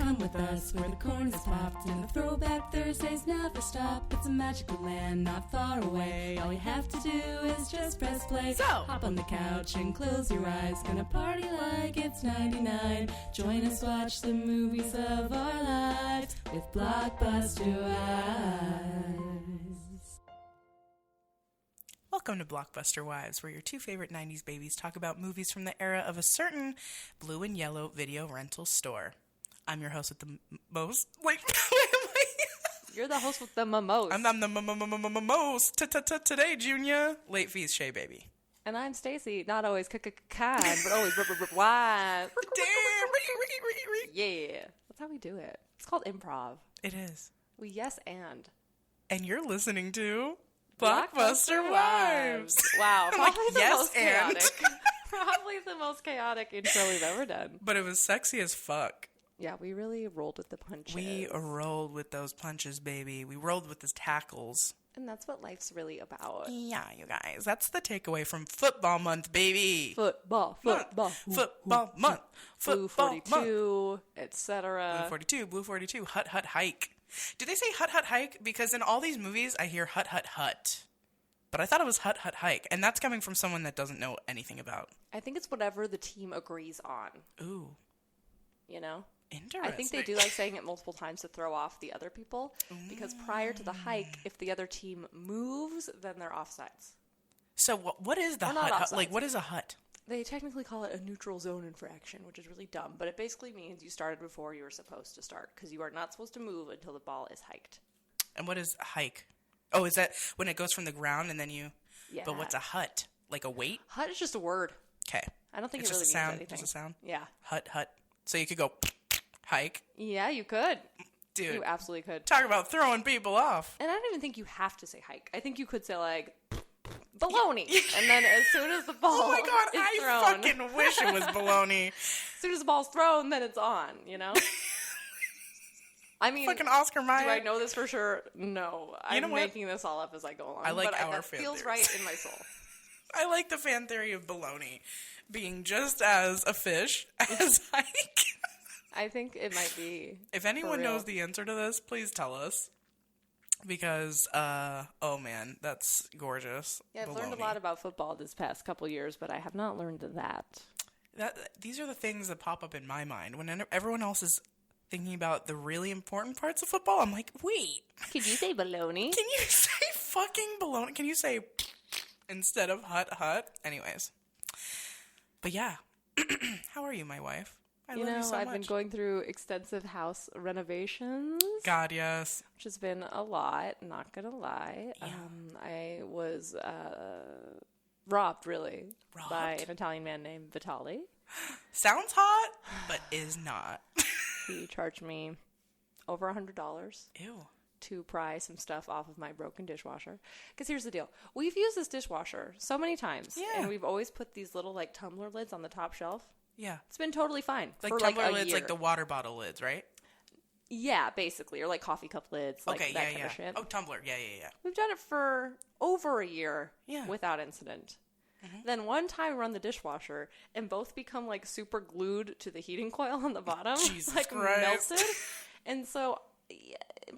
Come with us where the corn is popped and the throwback Thursdays never stop. It's a magical land not far away. All you have to do is just press play. So, hop on the couch and close your eyes. Gonna party like it's 99. Join us, watch the movies of our lives with Blockbuster Wives. welcome to Blockbuster Wives, where your two favorite 90s babies talk about movies from the era of a certain blue and yellow video rental store. I'm your host with the most... Wait, You're the host with the most. I'm the most today, Junior. Late fees, Shea, baby. And I'm Stacy, not always kind, but always wise. Damn. Yeah. That's how we do it. It's called improv. It is. We yes and. And you're listening to Blockbuster Wives. Wow. Like, Probably the yes, most chaotic. Probably the most chaotic intro we've ever done. But it was sexy as fuck. Yeah, we really rolled with the punches. We rolled with those punches, baby. We rolled with the tackles. And that's what life's really about. Yeah, you guys. That's the takeaway from football month, baby. Football month. Blue Football 42, month. etc. Blue 42. Hut, hut, hike. Do they say hut, hut, hike? Because in all these movies, I hear hut, hut, hut. But I thought it was hut, hut, hike. And that's coming from someone that doesn't know anything about. I think it's whatever the team agrees on. Ooh. You know? Interesting. I think they do like saying it multiple times to throw off the other people, because prior to the hike, if the other team moves, then they're offsides. So what is the Or not hut? offsides. Like, what is a hut? They technically call it a neutral zone infraction, which is really dumb, but it basically means you started before you were supposed to start, because you are not supposed to move until the ball is hiked. And what is a hike? Oh, is that when it goes from the ground and then you... Yeah. But what's a hut? Like a weight? Hut is just a word. Okay. I don't think It's it really just a means sound. anything. Just a sound? Yeah. Hut, hut. So you could go hike. Yeah, you could. Dude. You absolutely could. Talk about throwing people off. And I don't even think you have to say hike. I think you could say, like, Bologna. And then as soon as the ball Oh my god, is I thrown, fucking wish it was bologna. as soon as the ball's thrown, then it's on, you know? I mean, Fucking Oscar Mayer. do I know this for sure? No. I'm know what? making this all up as I go along. I like but our that fan feels theories. right in my soul. I like the fan theory of bologna being just as a fish as hike. I think it might be. If anyone for real. knows the answer to this, please tell us. Because, oh man, that's gorgeous. Yeah, I've Bologna. learned a lot about football this past couple years, but I have not learned that. These are the things that pop up in my mind. When everyone else is thinking about the really important parts of football, I'm like, wait. Could you say bologna? Can you say fucking bologna? Can you say instead of hut, hut? Anyways. But yeah. How are you, my wife? I love you so I've much. been going through extensive house renovations. God, yes. Which has been a lot, not gonna lie. Yeah. I was robbed, really, by Robbed? an Italian man named Vitali. Sounds hot, but is not. He charged me over $100 Ew. to pry some stuff off of my broken dishwasher. Because here's the deal. We've used this dishwasher so many times. Yeah. And we've always put these little, like, tumbler lids on the top shelf. Yeah. It's been totally fine Like for, tumbler like, a lids, year. like the water bottle lids, right? Yeah, basically. Or, like, coffee cup lids, like Okay, that yeah, kind yeah. of shit. Oh, tumbler. Yeah, yeah, yeah. We've done it for over a year Yeah. without incident. Then one time we run the dishwasher and both become like super glued to the heating coil on the bottom. Jesus like Christ. melted. And so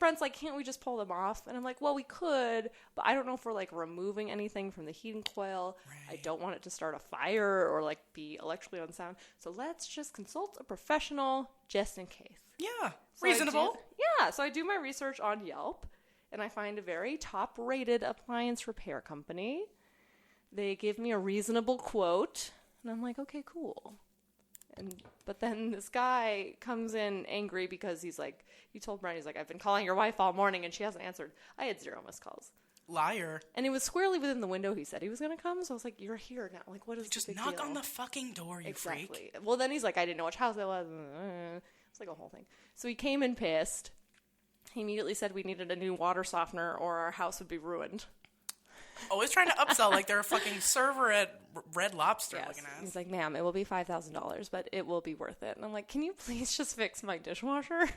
Brent's like, can't we just pull them off? And I'm like, well, we could, but I don't know if we're like removing anything from the heating coil. Right. I don't want it to start a fire or like be electrically unsound. So let's just consult a professional just in case. Yeah. So I Reasonable. so I do my research on Yelp, and I find a very top-rated appliance repair company. They give me a reasonable quote, and I'm like, okay, cool. But then this guy comes in angry because he's like, he told Brian, he's like, I've been calling your wife all morning, and she hasn't answered. I had 0 missed calls. Liar. And it was squarely within the window he said he was going to come, so I was like, you're here now. Like, what is Just the big knock deal? on the fucking door, you Exactly. freak. Well, then he's like, I didn't know which house it was. It's like a whole thing. So he came in pissed. He immediately said we needed a new water softener or our house would be ruined. Always trying to upsell like they're a fucking server at Red Lobster looking ass. He's like, ma'am, it will be $5,000, but it will be worth it. And I'm like, can you please just fix my dishwasher?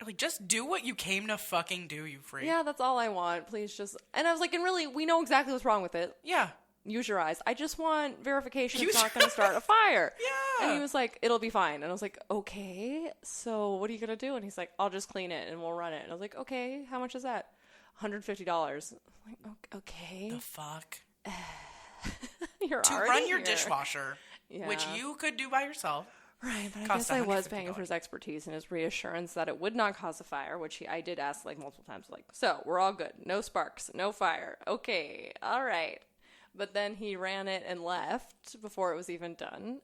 Like, just do what you came to fucking do, you freak. Yeah, that's all I want. Please just... And I was like, and really, we know exactly what's wrong with it. Yeah. use your eyes. I just want verification it's not going to start a fire. Yeah. And he was like, it'll be fine. And I was like, okay, so what are you going to do? And he's like, I'll just clean it and we'll run it. And I was like, okay, how much is that? $150. I'm like, okay. The fuck? You're to already run your here. dishwasher, which you could do by yourself. Right, but I guess I was paying for his expertise and his reassurance that it would not cause a fire, which I did ask like multiple times, like, so we're all good. No sparks, no fire. Okay, all right. But then he ran it and left before it was even done.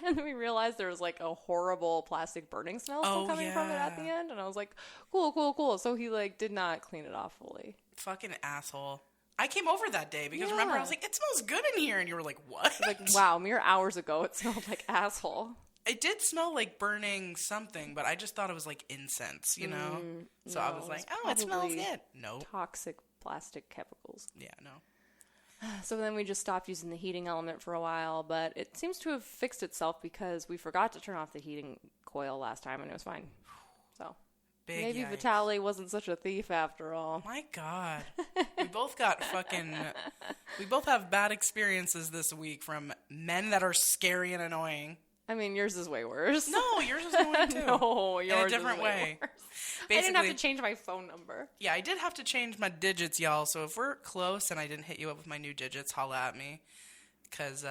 And we realized there was like a horrible plastic burning smell still coming from it at the end. And I was like, cool. So he like did not clean it off fully. Fucking asshole. I came over that day because remember I was like, it smells good in here. And you were like, what? Like, wow, mere hours ago it smelled like asshole. It did smell like burning something, but I just thought it was like incense, you know? So I was like, oh, it smells good. No. Toxic plastic chemicals. Yeah, no. So then we just stopped using the heating element for a while, but it seems to have fixed itself because we forgot to turn off the heating coil last time and it was fine. So Big maybe yikes. Vitaly wasn't such a thief after all. My God. We both have bad experiences this week from men that are scary and annoying. I mean, yours is way worse. No, yours is annoying too. No, yours in a different is way. worse. Basically, I didn't have to change my phone number. Yeah, I did have to change my digits, y'all. So if we're close and I didn't hit you up with my new digits, holla at me. Because,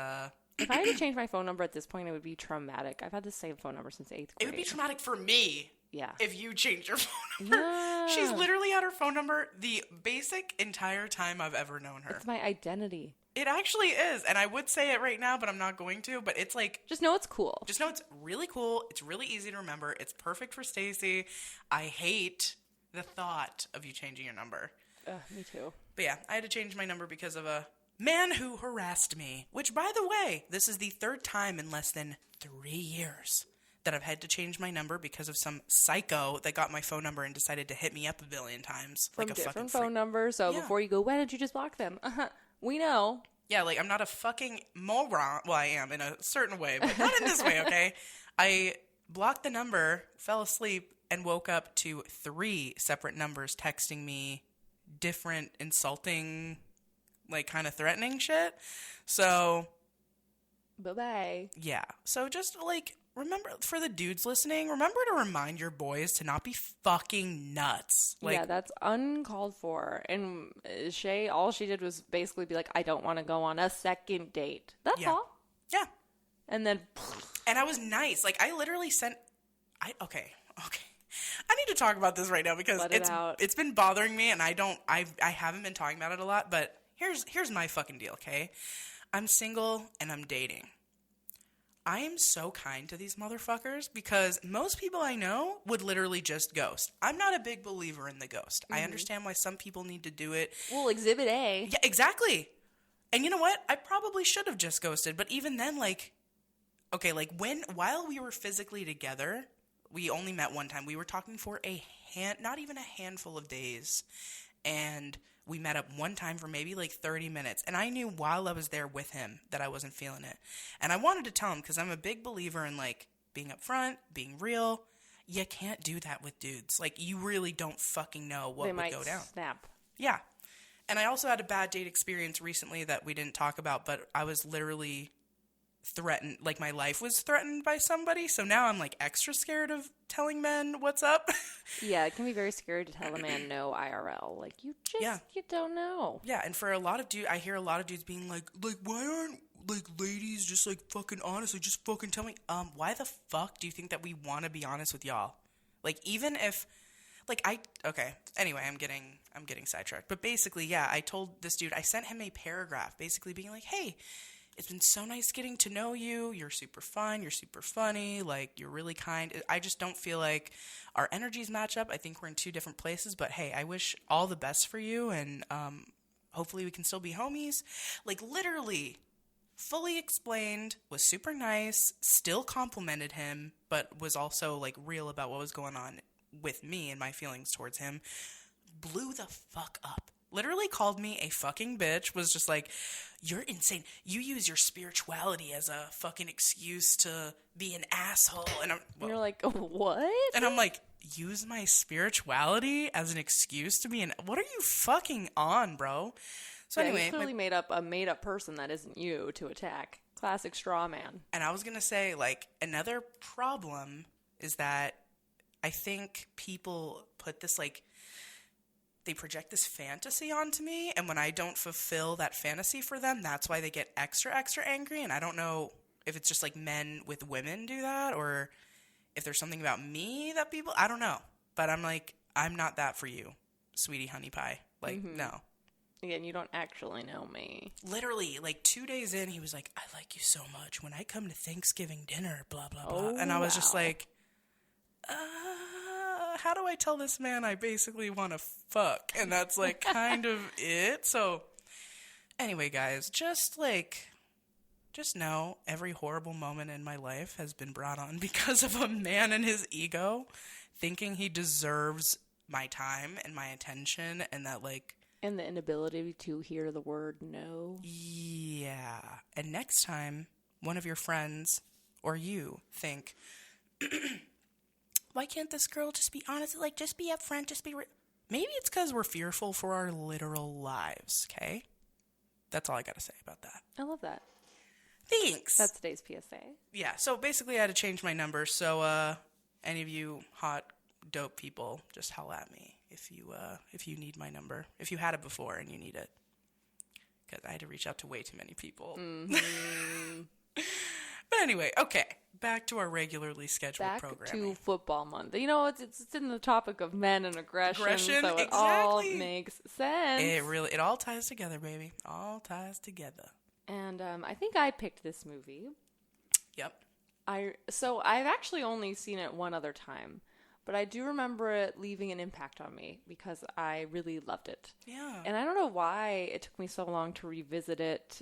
if I had to change my phone number at this point, it would be traumatic. I've had the same phone number since 8th grade. It would be traumatic for me. Yeah. If you change your phone number. Yeah. She's literally had her phone number the basic entire time I've ever known her. It's my identity. It actually is. And I would say it right now, but I'm not going to. But it's like... Just know it's cool. Just know it's really cool. It's really easy to remember. It's perfect for Stacy. I hate the thought of you changing your number. Me too. But yeah, I had to change my number because of a man who harassed me. Which, by the way, this is the third time in less than 3 years that I've had to change my number because of some psycho that got my phone number and decided to hit me up a billion times. From like a different fucking phone numbers. So before you go, why did you just block them? We know. Yeah, like I'm not a fucking moron. Well, I am in a certain way, but not in this way, okay? I blocked the number, fell asleep, and woke up to 3 separate numbers texting me different, insulting, like kind of threatening shit. So, bye-bye. Yeah. So just like, remember, for the dudes listening, remember to remind your boys to not be fucking nuts. Like, yeah, that's uncalled for. And Shea, all she did was basically be like, I don't want to go on a second date. That's all. Yeah. And then... And I was nice. Like, I literally sent... Okay. I need to talk about this right now because it's been bothering me and I haven't been talking about it a lot, but here's my fucking deal, okay? I'm single and I'm dating. I am so kind to these motherfuckers because most people I know would literally just ghost. I'm not a big believer in the ghost. I understand why some people need to do it. Well, Exhibit A. Yeah, exactly. And you know what? I probably should have just ghosted, but even then, like, okay, like while we were physically together, we only met one time. We were talking for not even a handful of days. And we met up one time for maybe like 30 minutes. And I knew while I was there with him that I wasn't feeling it. And I wanted to tell him because I'm a big believer in like being upfront, being real. You can't do that with dudes. Like you really don't fucking know what would go down. Snap. Yeah. And I also had a bad date experience recently that we didn't talk about, but I was literally threatened, like my life was threatened by somebody. So now I'm like extra scared of telling men what's up. Yeah, it can be very scary to tell a man no IRL. Like you don't know. Yeah, and for a lot of dudes, I hear a lot of dudes being like why aren't like ladies just like fucking honest? Like just fucking tell me. Why the fuck do you think that we want to be honest with y'all? Like even if anyway, I'm getting sidetracked. But basically, yeah, I told this dude, I sent him a paragraph basically being like, hey, it's been so nice getting to know you. You're super fun. You're super funny. Like, you're really kind. I just don't feel like our energies match up. I think we're in 2 different places. But, hey, I wish all the best for you. And hopefully we can still be homies. Like, literally, fully explained, was super nice, still complimented him, but was also, like, real about what was going on with me and my feelings towards him. Blew the fuck up. Literally called me a fucking bitch, was just like, you're insane. You use your spirituality as a fucking excuse to be an asshole. And you're like, what? And I'm like, use my spirituality as an excuse to be what are you fucking on, bro? So Yeah, anyway, you clearly made up a made-up person that isn't you to attack. Classic straw man. and I was going to say, like, another problem is that I think people put this, like, they project this fantasy onto me, and when I don't fulfill that fantasy for them, that's why they get extra, extra angry, and I don't know if it's just, like, men with women do that, or if there's something about me that people, I don't know, but I'm like, I'm not that for you, sweetie honey pie. Like, no. Again, you don't actually know me. Literally, like 2 days in, he was like, I like you so much. When I come to Thanksgiving dinner, blah, blah, blah. Oh, and I was just wow. like, how do I tell this man I basically want to fuck? And that's like kind of it. So anyway, guys, just know every horrible moment in my life has been brought on because of a man and his ego thinking he deserves my time and my attention, and that, like, And the inability to hear the word no. yeah. And next time one of your friends or you think, why can't this girl just be honest? Like, just be upfront, just be... Maybe it's because we're fearful for our literal lives, okay? That's all I got to say about that. I love that. Thanks. That's today's PSA. Yeah, so basically I had to change my number, so any of you hot, dope people, just holla at me if you need my number. If you had it before and you need it. Because I had to reach out to way too many people. Mm-hmm. But anyway, okay. Back to our regularly scheduled Back programming. to football month. You know, it's in the topic of men and aggression, so it exactly. all makes sense. It all ties together, baby. All ties together. And I think I picked this movie. Yep. So I've actually only seen it one other time, but I do remember it leaving an impact on me because I really loved it. Yeah. And I don't know why it took me so long to revisit it.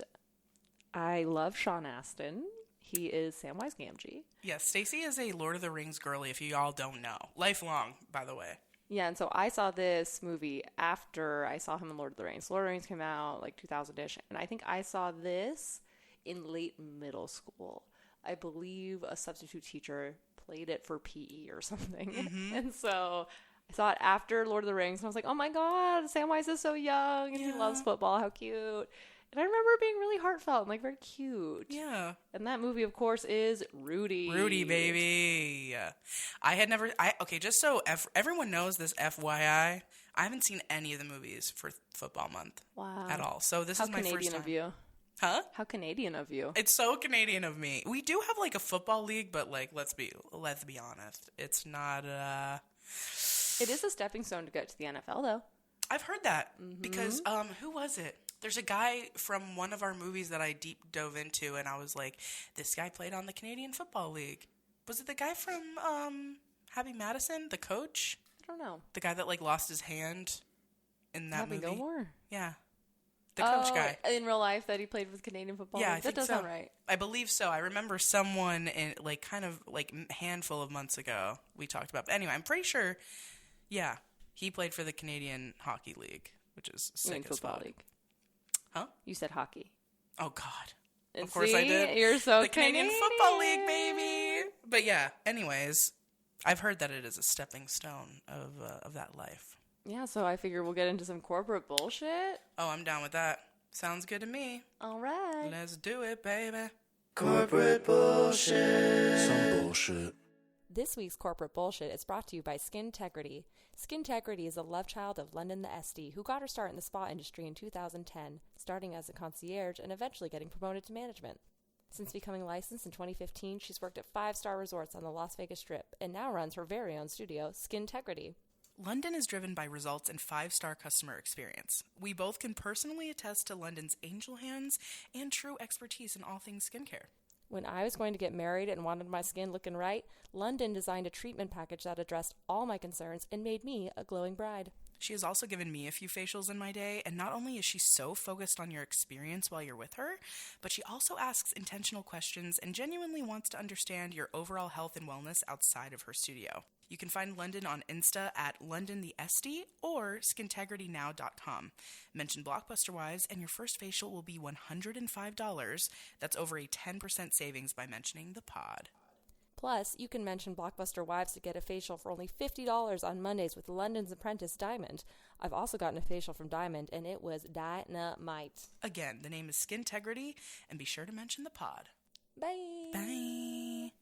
I love Sean Astin. He is Samwise Gamgee. Yeah, Stacy is a Lord of the Rings girly, if you all don't know. Lifelong, by the way. Yeah, and so I saw this movie after I saw him in Lord of the Rings. Lord of the Rings came out like 2000-ish, and I think I saw this in late middle school. I believe a substitute teacher played it for PE or something. Mm-hmm. And so I saw it after Lord of the Rings, and I was like, oh my god, Samwise is so young, and he loves football, how cute. And I remember it being really heartfelt and, like, very cute. Yeah. And that movie, of course, is Rudy. Rudy, baby. I had never... Okay, just so everyone knows this FYI, I haven't seen any of the movies for football month. Wow. At all. So this is my Canadian first time. of you. Huh? How Canadian of you. It's so Canadian of me. We do have, like, a football league, but, like, let's be honest. It's not... It is a stepping stone to get to the NFL, though. I've heard that. Because, who was it? There's a guy from one of our movies that I deep dove into, and I was like, this guy played on the Canadian Football League. Was it the guy from Happy Madison, the coach? I don't know. The guy that, like, lost his hand in that Happy movie? Gilmore? Yeah. The coach guy. In real life that he played with Canadian football? Yeah, I that think does so. sound right. I believe so. I remember someone, in, like, kind of, like, handful of months ago we talked about. But anyway, I'm pretty sure, yeah, he played for the Canadian Hockey League, which is sick as football fuck. league. Huh? You said hockey. Oh, God. And Of course I see? did. You're so the Canadian Football League, baby. But yeah, anyways, I've heard that it is a stepping stone of that life. Yeah, so I figure we'll get into some corporate bullshit. Oh, I'm down with that. Sounds good to me. All right. Let's do it, baby. Corporate bullshit. Some bullshit. This week's Corporate Bullshit is brought to you by Skintegrity. Skintegrity is a love child of London the SD, who got her start in the spa industry in 2010, starting as a concierge and eventually getting promoted to management. Since becoming licensed in 2015, she's worked at 5-star resorts on the Las Vegas Strip and now runs her very own studio, Skintegrity. London is driven by results and 5-star customer experience. We both can personally attest to London's angel hands and true expertise in all things skincare. When I was going to get married and wanted my skin looking right, London designed a treatment package that addressed all my concerns and made me a glowing bride. She has also given me a few facials in my day, and not only is she so focused on your experience while you're with her, but she also asks intentional questions and genuinely wants to understand your overall health and wellness outside of her studio. You can find London on Insta at LondonTheSD or skintegritynow.com. Mention BlockbusterWise and your first facial will be $105. That's over a 10% savings by mentioning the pod. Plus, you can mention Blockbuster Wives to get a facial for only $50 on Mondays with London's Apprentice Diamond. I've also gotten a facial from Diamond, and it was dynamite. Again, the name is Skintegrity, and be sure to mention the pod. Bye. Bye.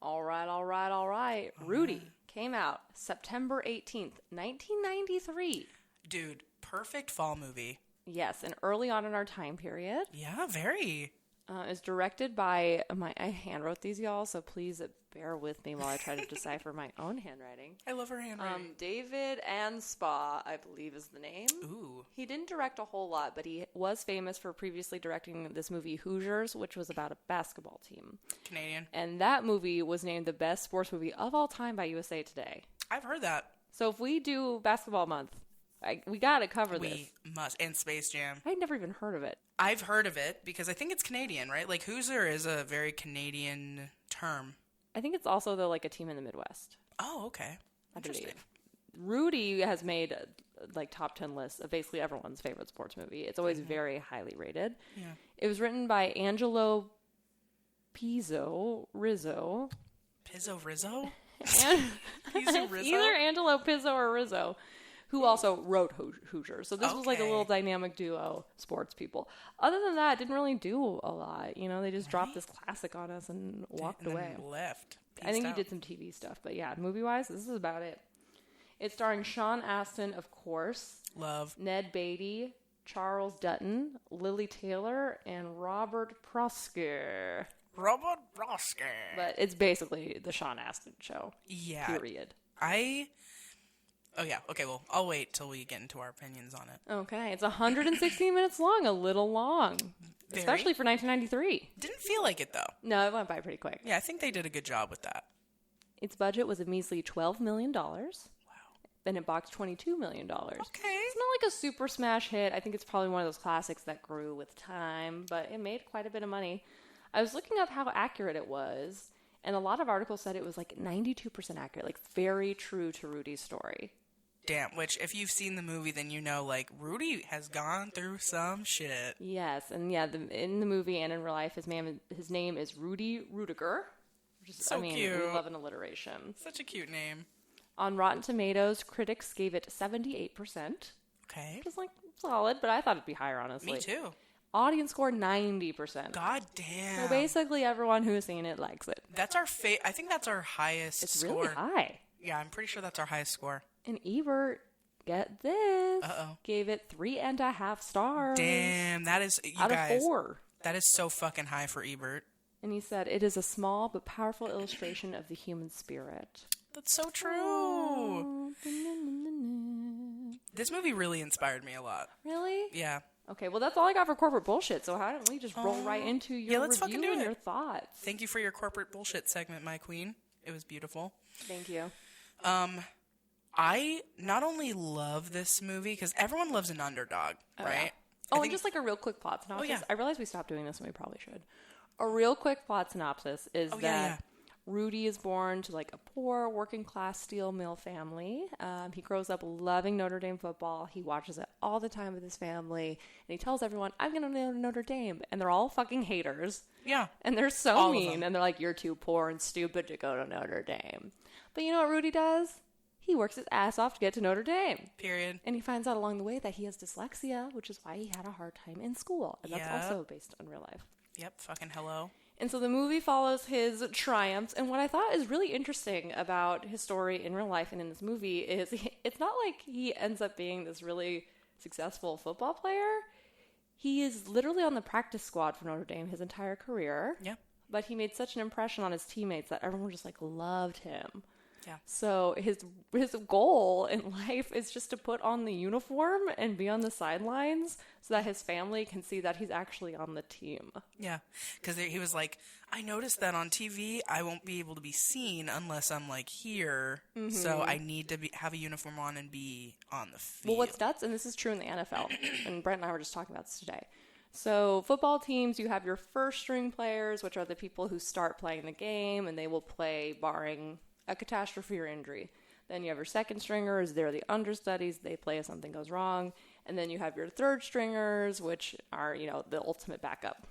All right. Rudy came out September 18th, 1993. Dude, perfect fall movie. Yes, and early on in our time period. Yeah, very. It's directed by I handwrote these, y'all, so please bear with me while I try to decipher my own handwriting. I love her handwriting. David Anspaugh, I believe is the name. Ooh. He didn't direct a whole lot, but he was famous for previously directing this movie Hoosiers, which was about a basketball team. Canadian. And that movie was named the best sports movie of all time by USA Today. I've heard that. So if we do basketball month, we got to cover this. We must. And Space Jam. I'd never even heard of it. I've heard of it because I think it's Canadian, right? Like, Hoosier is a very Canadian term. I think it's also a team in the Midwest. Oh, okay. Interesting. Rudy has made top 10 lists of basically everyone's favorite sports movie. It's always very highly rated. Yeah. It was written by Angelo Rizzo. Pizzo Rizzo? It's either Angelo Pizzo or Rizzo, who also wrote Hoosiers. So this was like a little dynamic duo, sports people. Other than that, it didn't really do a lot. You know, they just dropped this classic on us and walked away. Left. I think he did some TV stuff, but yeah, movie-wise, this is about it. It's starring Sean Astin, of course. Love. Ned Beatty, Charles Dutton, Lily Taylor, and Robert Prosker. Robert Prosker. But it's basically the Sean Astin show. Yeah. Period. Oh, yeah. Okay, well, I'll wait till we get into our opinions on it. Okay. It's 116 minutes long, a little long. Very? Especially for 1993. Didn't feel like it, though. No, it went by pretty quick. Yeah, I think they did a good job with that. Its budget was a measly $12 million. Wow. And it boxed $22 million. Okay. It's not like a super smash hit. I think it's probably one of those classics that grew with time, but it made quite a bit of money. I was looking up how accurate it was, and a lot of articles said it was like 92% accurate, like very true to Rudy's story. Damn, which if you've seen the movie, then you know, like, Rudy has gone through some shit. Yes, and yeah, in the movie and in real life, his name is Rudy Rudiger. Which is, so cute. We love an alliteration. Such a cute name. On Rotten Tomatoes, critics gave it 78%. Okay. Which is like solid, but I thought it'd be higher, honestly. Me too. Audience score 90%. God damn. So basically, everyone who's seen it likes it. That's our I think that's our highest score. It's really high. Yeah, I'm pretty sure that's our highest score. And Ebert, get this, gave it 3.5 stars. Damn, that is out of 4. That is so fucking high for Ebert. And he said, it is a small but powerful illustration of the human spirit. That's so true. This movie really inspired me a lot. Really? Yeah. Okay, well, that's all I got for corporate bullshit, so how don't we just roll right into your let's review fucking do and it. your thoughts? Thank you for your corporate bullshit segment, my queen. It was beautiful. Thank you. I not only love this movie, because everyone loves an underdog, right? Yeah. And just like a real quick plot synopsis. Oh, yeah. I realize we stopped doing this and we probably should. A real quick plot synopsis is that Rudy is born to like a poor working class steel mill family. He grows up loving Notre Dame football. He watches it all the time with his family. And he tells everyone, I'm going to go to Notre Dame. And they're all fucking haters. Yeah. And they're so mean. And they're like, you're too poor and stupid to go to Notre Dame. But you know what Rudy does? He works his ass off to get to Notre Dame. Period. And he finds out along the way that he has dyslexia, which is why he had a hard time in school. And that's also based on real life. Yep, fucking hello. And so the movie follows his triumphs. And what I thought is really interesting about his story in real life and in this movie is it's not like he ends up being this really successful football player. He is literally on the practice squad for Notre Dame his entire career. Yeah. But he made such an impression on his teammates that everyone just like loved him. Yeah. So his goal in life is just to put on the uniform and be on the sidelines so that his family can see that he's actually on the team. Yeah, because he was like, I noticed that on TV I won't be able to be seen unless I'm like here, so I need to have a uniform on and be on the field. Well, what's nuts, and this is true in the NFL, and Brent and I were just talking about this today. So football teams, you have your first string players, which are the people who start playing the game, and they will play barring a catastrophe or injury. Then you have your second stringers, they're the understudies, they play if something goes wrong. And then you have your third stringers, which are, the ultimate backup.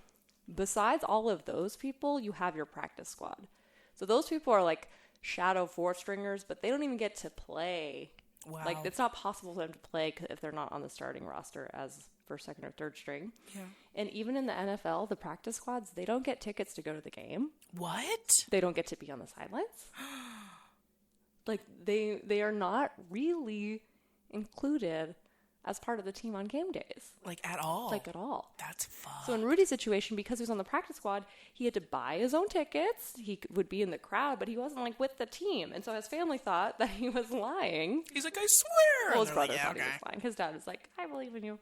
besides all of those people, you have your practice squad. So those people are like shadow fourth stringers, but they don't even get to play. Wow. Like, it's not possible for them to play if they're not on the starting roster as first, second, or third string. Yeah. And even in the NFL, the practice squads, they don't get tickets to go to the game. What? They don't get to be on the sidelines. Like, they are not really included as part of the team on game days. Like, at all? Like, at all. That's fucked. So in Rudy's situation, because he was on the practice squad, he had to buy his own tickets. He would be in the crowd, but he wasn't, like, with the team. And so his family thought that he was lying. He's like, I swear! Well, his And they're brother like, thought he was lying. His dad was like, I believe in you.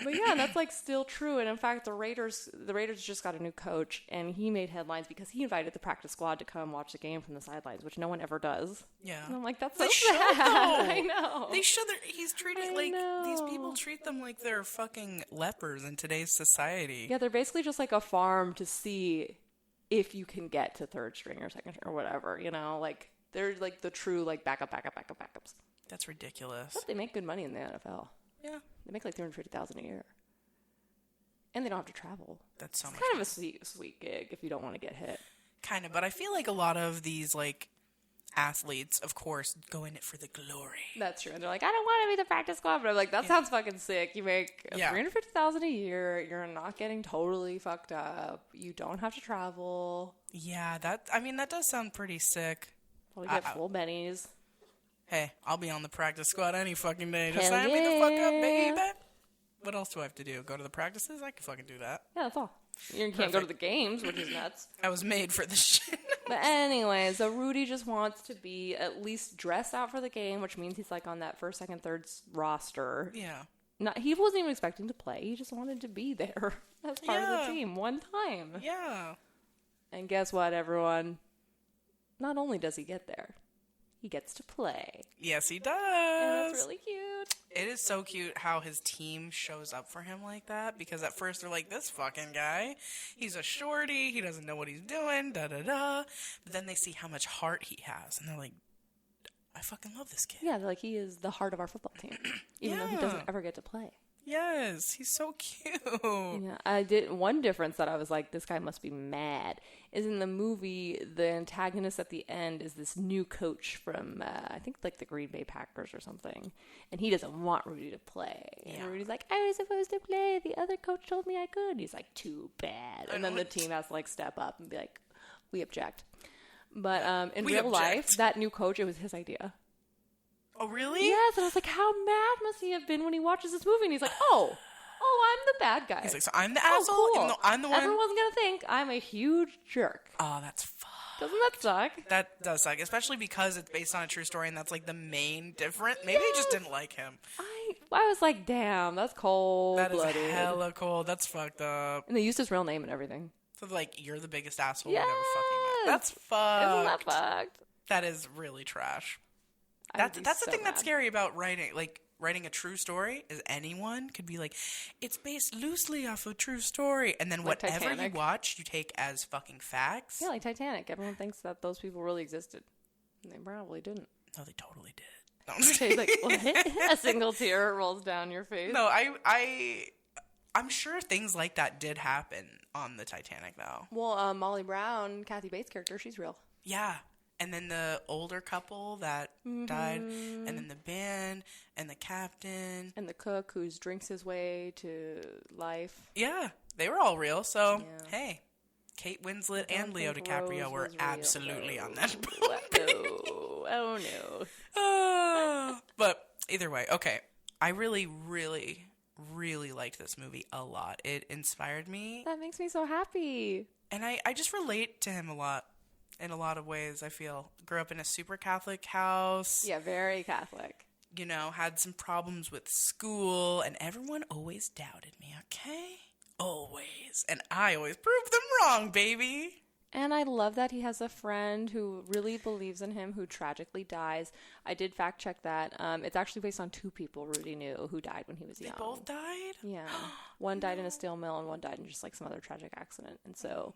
But yeah, that's like still true. And in fact, the Raiders just got a new coach, and he made headlines because he invited the practice squad to come watch the game from the sidelines, which no one ever does. Yeah. And I'm like, that's so They should, sad. though. I know. They should. He's treating, like, these people know. treat them like they're fucking lepers in today's society. Yeah, they're basically just like a farm to see if you can get to third string or second string or whatever, you know? Like, they're like the true, like, backups. That's ridiculous. But they make good money in the NFL. Yeah. They make like $350,000 a year. And they don't have to travel. That's so It's much. kind of a sweet gig if you don't want to get hit. Kind of, but I feel like a lot of these, like, athletes, of course, go in it for the glory. That's true. And they're like, I don't want to be the practice squad. But I'm like, that sounds fucking sick. You make $350,000 a year. You're not getting totally fucked up. You don't have to travel. Yeah, that does sound pretty sick. Probably get full bennies. Hey, I'll be on the practice squad any fucking day. Just Hell sign me the fuck up, yeah. baby. What else do I have to do? Go to the practices? I can fucking do that. Yeah, that's all. You can't go to the games, which is nuts. I was made for this shit. But anyway, so Rudy just wants to be at least dressed out for the game, which means he's like on that first, second, third roster. Yeah. He wasn't even expecting to play. He just wanted to be there as part of the team one time. Yeah. And guess what, everyone? Not only does he get there, he gets to play. Yes, he does. And that's really cute. It is so cute how his team shows up for him like that, because at first they're like, this fucking guy, he's a shorty, he doesn't know what he's doing, da-da-da. But then they see how much heart he has, and they're like, I fucking love this kid. Yeah, like he is the heart of our football team, even though he doesn't ever get to play. Yes, he's so cute. Yeah, one difference that I was like, this guy must be mad, is in the movie, the antagonist at the end is this new coach from, I think, like the Green Bay Packers or something, and he doesn't want Rudy to play. And Rudy's like, I was supposed to play. The other coach told me I could. And he's like, too bad. And then the team has to, like, step up and be like, we object. But in real life, that new coach, it was his idea. Oh, really? Yes, and I was like, how mad must he have been when he watches this movie? And he's like, oh, I'm the bad guy. He's like, so I'm the asshole, cool. even though I'm the one. Everyone's going to think I'm a huge jerk. Oh, that's fucked. Doesn't that suck? That does suck, especially because it's based on a true story, and that's, like, the main difference. Maybe he just didn't like him. I was like, damn, that's cold-blooded. That is hella cold. That's fucked up. And they used his real name and everything. So, like, you're the biggest asshole Yes! we've ever fucking met. That's fucked. Isn't that fucked? That is really trash. That's the thing that's scary about writing. Like, writing a true story is anyone could be like, it's based loosely off a true story. And then Like whatever Titanic. you watch, you take as fucking facts. Yeah, like Titanic. Everyone thinks that those people really existed. And they probably didn't. No, they totally did. No, I'm just Okay, kidding. like, what? A single tear rolls down your face. No, I'm sure things like that did happen on the Titanic, though. Well, Molly Brown, Kathy Bates' character, she's real. Yeah. And then the older couple that died, and then the band, and the captain. And the cook who drinks his way to life. Yeah, they were all real. So, Yeah. hey, Kate Winslet I don't and Leo think DiCaprio Rose were was real, absolutely though. on that Oh no. But either way, okay. I really, really, really liked this movie a lot. It inspired me, That makes me so happy. and I just relate to him a lot. In a lot of ways, I feel. Grew up in a super Catholic house. Yeah, very Catholic. You know, had some problems with school, and everyone always doubted me, okay? Always. And I always proved them wrong, baby. And I love that he has a friend who really believes in him, who tragically dies. I did fact check that. It's actually based on two people Rudy knew who died when he was young. They both died? Yeah. One died in a steel mill and one died in just like some other tragic accident. And so,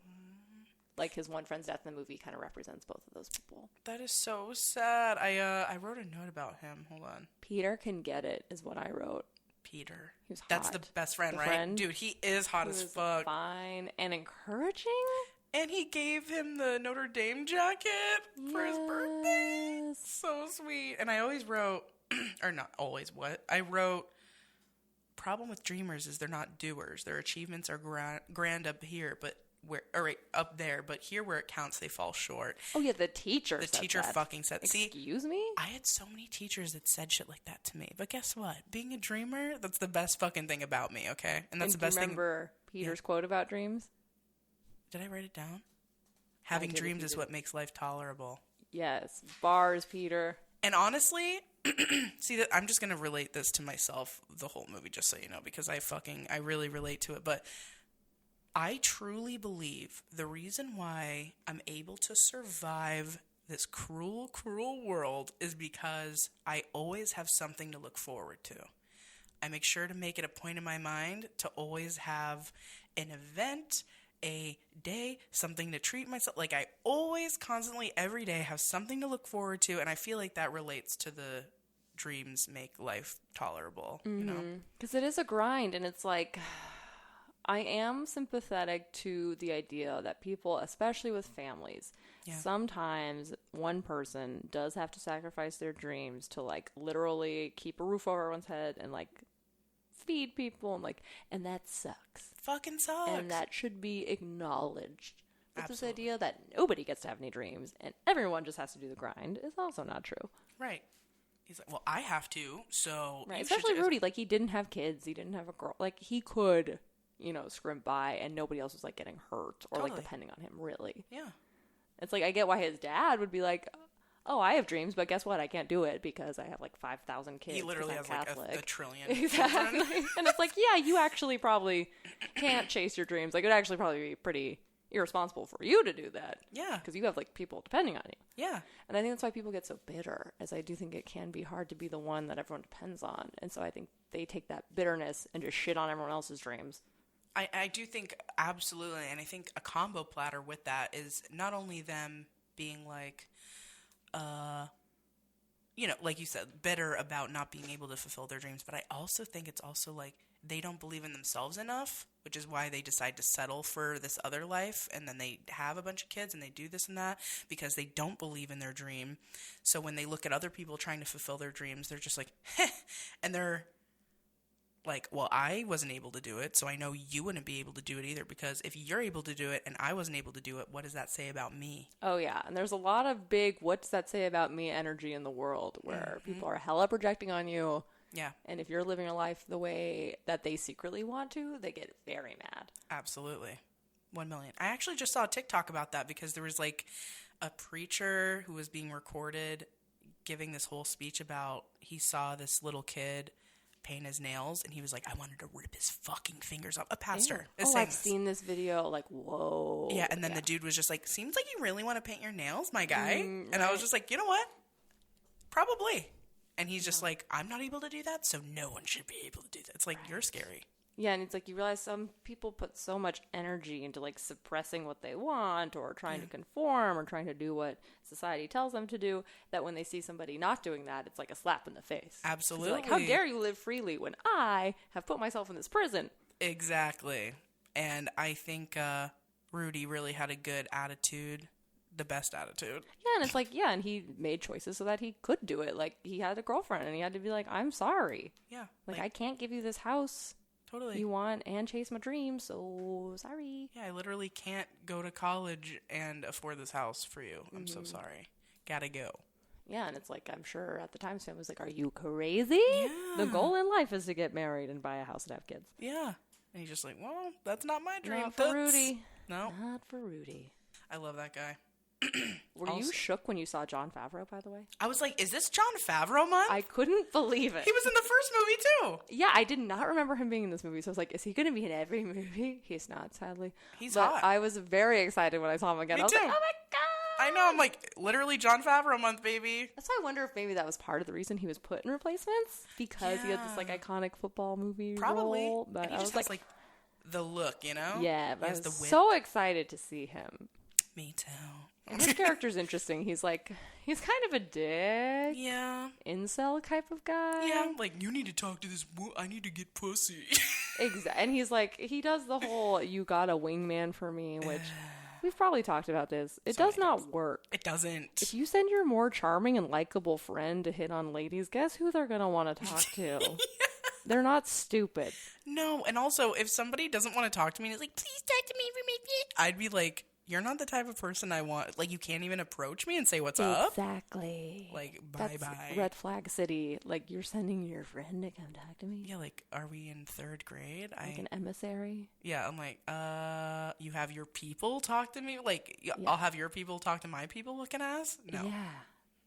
like, his one friend's death in the movie kind of represents both of those people. That is so sad. I wrote a note about him. Hold on. Peter can get it, is what I wrote. Peter. He was That's hot. the best friend, The right? friend? Dude, he is hot He as was fuck. fine and encouraging. And he gave him the Notre Dame jacket for his birthday. Yes. So sweet. And I always wrote, or not always, what? I wrote, problem with dreamers is they're not doers. Their achievements are grand up here, but up there, but here where it counts, they fall short. Oh yeah, the teacher. The said teacher that. fucking said, see, Excuse me? I had so many teachers that said shit like that to me. But guess what? Being a dreamer, that's the best fucking thing about me, okay? And that's the best do you remember Peter's quote about dreams? Did I write it down? Having did if dreams you is did. what makes life tolerable. Yes. Bars, Peter. And honestly, see that I'm just going to relate this to myself the whole movie, just so you know, because I really relate to it. But I truly believe the reason why I'm able to survive this cruel, cruel world is because I always have something to look forward to. I make sure to make it a point in my mind to always have an event, a day, something to treat myself. Like I always, constantly, every day have something to look forward to. And I feel like that relates to the dreams make life tolerable, you know? Because it is a grind, and it's like, I am sympathetic to the idea that people, especially with families, sometimes one person does have to sacrifice their dreams to like literally keep a roof over everyone's head and like feed people and that sucks. Fucking sucks. And that should be acknowledged. But this Absolutely. idea that nobody gets to have any dreams and everyone just has to do the grind is also not true. Right. He's like, well, I have to, so... Right. you should Especially just- Rudy. Like, he didn't have kids. He didn't have a girl. Like, he could, scrimp by and nobody else was, like, getting hurt or, like, Totally. depending on him, really. Yeah. It's like, I get why his dad would be like, oh, I have dreams, but guess what? I can't do it because I have, like, 5,000 kids. He literally 'cause has, I'm like, a Catholic. trillion Exactly. children. And it's like, yeah, you actually probably can't chase your dreams. Like, it would actually probably be pretty irresponsible for you to do that. Yeah. Because you have, like, people depending on you. Yeah. And I think that's why people get so bitter, as I do think it can be hard to be the one that everyone depends on. And so I think they take that bitterness and just shit on everyone else's dreams. I do think, absolutely, and I think a combo platter with that is not only them being like, like you said, bitter about not being able to fulfill their dreams, but I also think it's also like they don't believe in themselves enough, which is why they decide to settle for this other life, and then they have a bunch of kids and they do this and that because they don't believe in their dream. So when they look at other people trying to fulfill their dreams, they're just like, heh, and they're like, well, I wasn't able to do it, so I know you wouldn't be able to do it either, because if you're able to do it and I wasn't able to do it, what does that say about me? Oh, yeah. And there's a lot of big, what does that say about me energy in the world where people are hella projecting on you. Yeah. And if you're living your life the way that they secretly want to, they get very mad. Absolutely. 1 million. I actually just saw a TikTok about that because there was like a preacher who was being recorded giving this whole speech about he saw this little kid paint his nails and he was like, I wanted to rip his fucking fingers off. A pastor is saying I've this. seen this video. Like, whoa. Yeah, and then the dude was just like, seems like you really want to paint your nails, my guy. And I was just like, you know what? Probably. And he's just like, I'm not able to do that, so no one should be able to do that. It's like, you're scary. Yeah, and it's like you realize some people put so much energy into like suppressing what they want or trying to conform or trying to do what society tells them to do that when they see somebody not doing that, it's like a slap in the face. Absolutely. Like, how dare you live freely when I have put myself in this prison? Exactly. And I think Rudy really had a good attitude, the best attitude. Yeah, and it's like, yeah, and he made choices so that he could do it. Like, he had a girlfriend and he had to be like, I'm sorry. Yeah. Like I can't give you this house Totally. you want and chase my dreams, so sorry. Yeah, I literally can't go to college and afford this house for you. I'm so sorry. Gotta go. Yeah, and it's like, I'm sure at the time, Sam was like, are you crazy? Yeah. The goal in life is to get married and buy a house and have kids. Yeah. And he's just like, well, that's not my dream. Not for Toots." Rudy. No. Not for Rudy. I love that guy. Were you Also- shook when you saw Jon Favreau, by the way? I was like, is this Jon Favreau month? I couldn't believe it. He was in the first movie, too. Yeah, I did not remember him being in this movie, so I was like, is he going to be in every movie? He's not, sadly. He's But hot. I was very excited when I saw him again. Me I was too. like, oh my God! I know. I'm like, literally Jon Favreau month, baby. That's why I wonder if maybe that was part of the reason he was put in Replacements, because he had this like iconic football movie Probably. role. But And he I just was has, like, the look, you know? yeah, but He I has was the wit. so excited to see him. Me too. And his character's interesting. He's kind of a dick. Yeah. Incel type of guy. Yeah, like, you need to talk to this I need to get pussy. Exactly. And he's like, he does the whole, you got a wingman for me, which we've probably talked about this. It does not work. It doesn't. If you send your more charming and likable friend to hit on ladies, guess who they're going to want to talk to? Yeah. They're not stupid. No, and also, if somebody doesn't want to talk to me and is like, please talk to me for me, I'd be like, you're not the type of person I want. Like, you can't even approach me and say what's up. Exactly. Like, That's bye-bye. red flag city. Like, you're sending your friend to come talk to me? Yeah, like, are we in 3rd grade? Like an emissary? Yeah, I'm like, you have your people talk to me? Like, I'll have your people talk to my people looking ass? No. Yeah.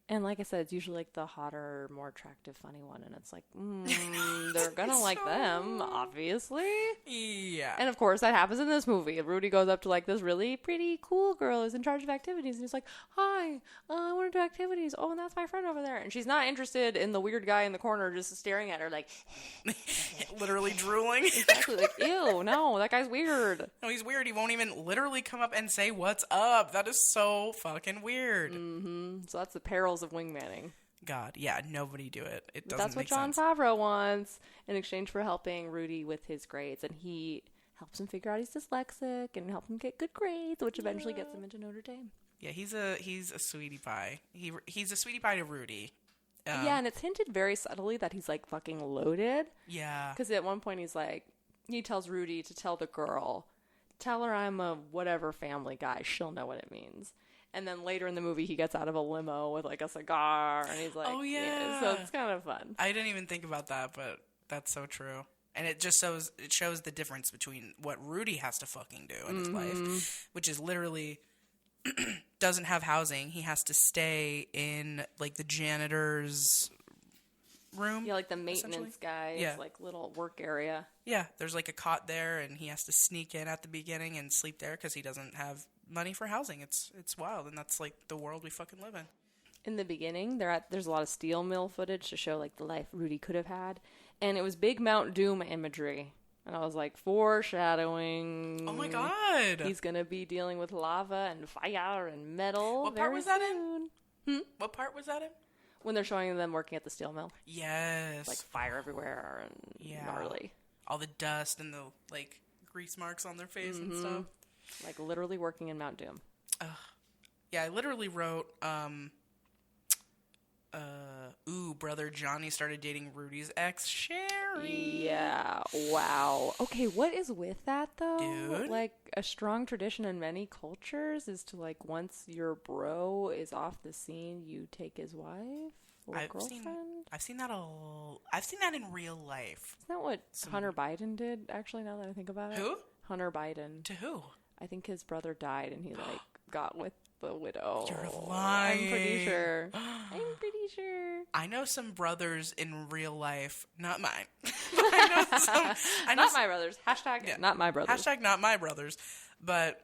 And like I said, it's usually like the hotter, more attractive, funny one. And it's like, they're going to like them, obviously. Yeah. And of course, that happens in this movie. Rudy goes up to like this really pretty, cool girl who's in charge of activities. And he's like, hi, I want to do activities. Oh, and that's my friend over there. And she's not interested in the weird guy in the corner just staring at her like. Literally drooling. Exactly. Like, ew, no, that guy's weird. No, he's weird. He won't even literally come up and say what's up. That is so fucking weird. Mm-hmm. So that's the perils of wingmanning. God, yeah, nobody do it. It doesn't That's what make Jon sense. Favreau wants in exchange for helping Rudy with his grades. And he helps him figure out he's dyslexic and help him get good grades, which eventually gets him into Notre Dame. Yeah, he's a sweetie pie. He's a sweetie pie to Rudy. Yeah, and it's hinted very subtly that he's like fucking loaded. Yeah. Because at one point he tells Rudy to tell the girl, tell her I'm a whatever family guy. She'll know what it means. And then later in the movie, he gets out of a limo with like a cigar, and he's like, oh yeah. So it's kind of fun. I didn't even think about that, but that's so true. And it just shows the difference between what Rudy has to fucking do in his life, which is literally doesn't have housing. He has to stay in like the janitor's room. Yeah, like the maintenance guy's like little work area. Yeah, there's like a cot there, and he has to sneak in at the beginning and sleep there because he doesn't have money for housing. It's wild, and that's like the world we fucking live in. In the beginning, there's a lot of steel mill footage to show like the life Rudy could have had, and it was big Mount Doom imagery. And I was like, foreshadowing. Oh my god! He's gonna be dealing with lava and fire and metal. What part was that in? Hmm? What part was that in? When they're showing them working at the steel mill. Yes. Like fire everywhere and gnarly. All the dust and the like grease marks on their face and stuff. Like literally working in Mount Doom. Yeah, I literally wrote, brother Johnny started dating Rudy's ex, Sherry. Yeah, wow. Okay, what is with that, though? Dude. Like, a strong tradition in many cultures is to, like, once your bro is off the scene, you take his wife or girlfriend? I've seen that in real life. Isn't that what Hunter Biden did, actually, now that I think about it? Who? Hunter Biden. To who? I think his brother died, and he, like, got with the widow. You're lying. I'm pretty sure. I know some brothers in real life. Not mine. Not my brothers. Hashtag not my brothers. Hashtag not my brothers. But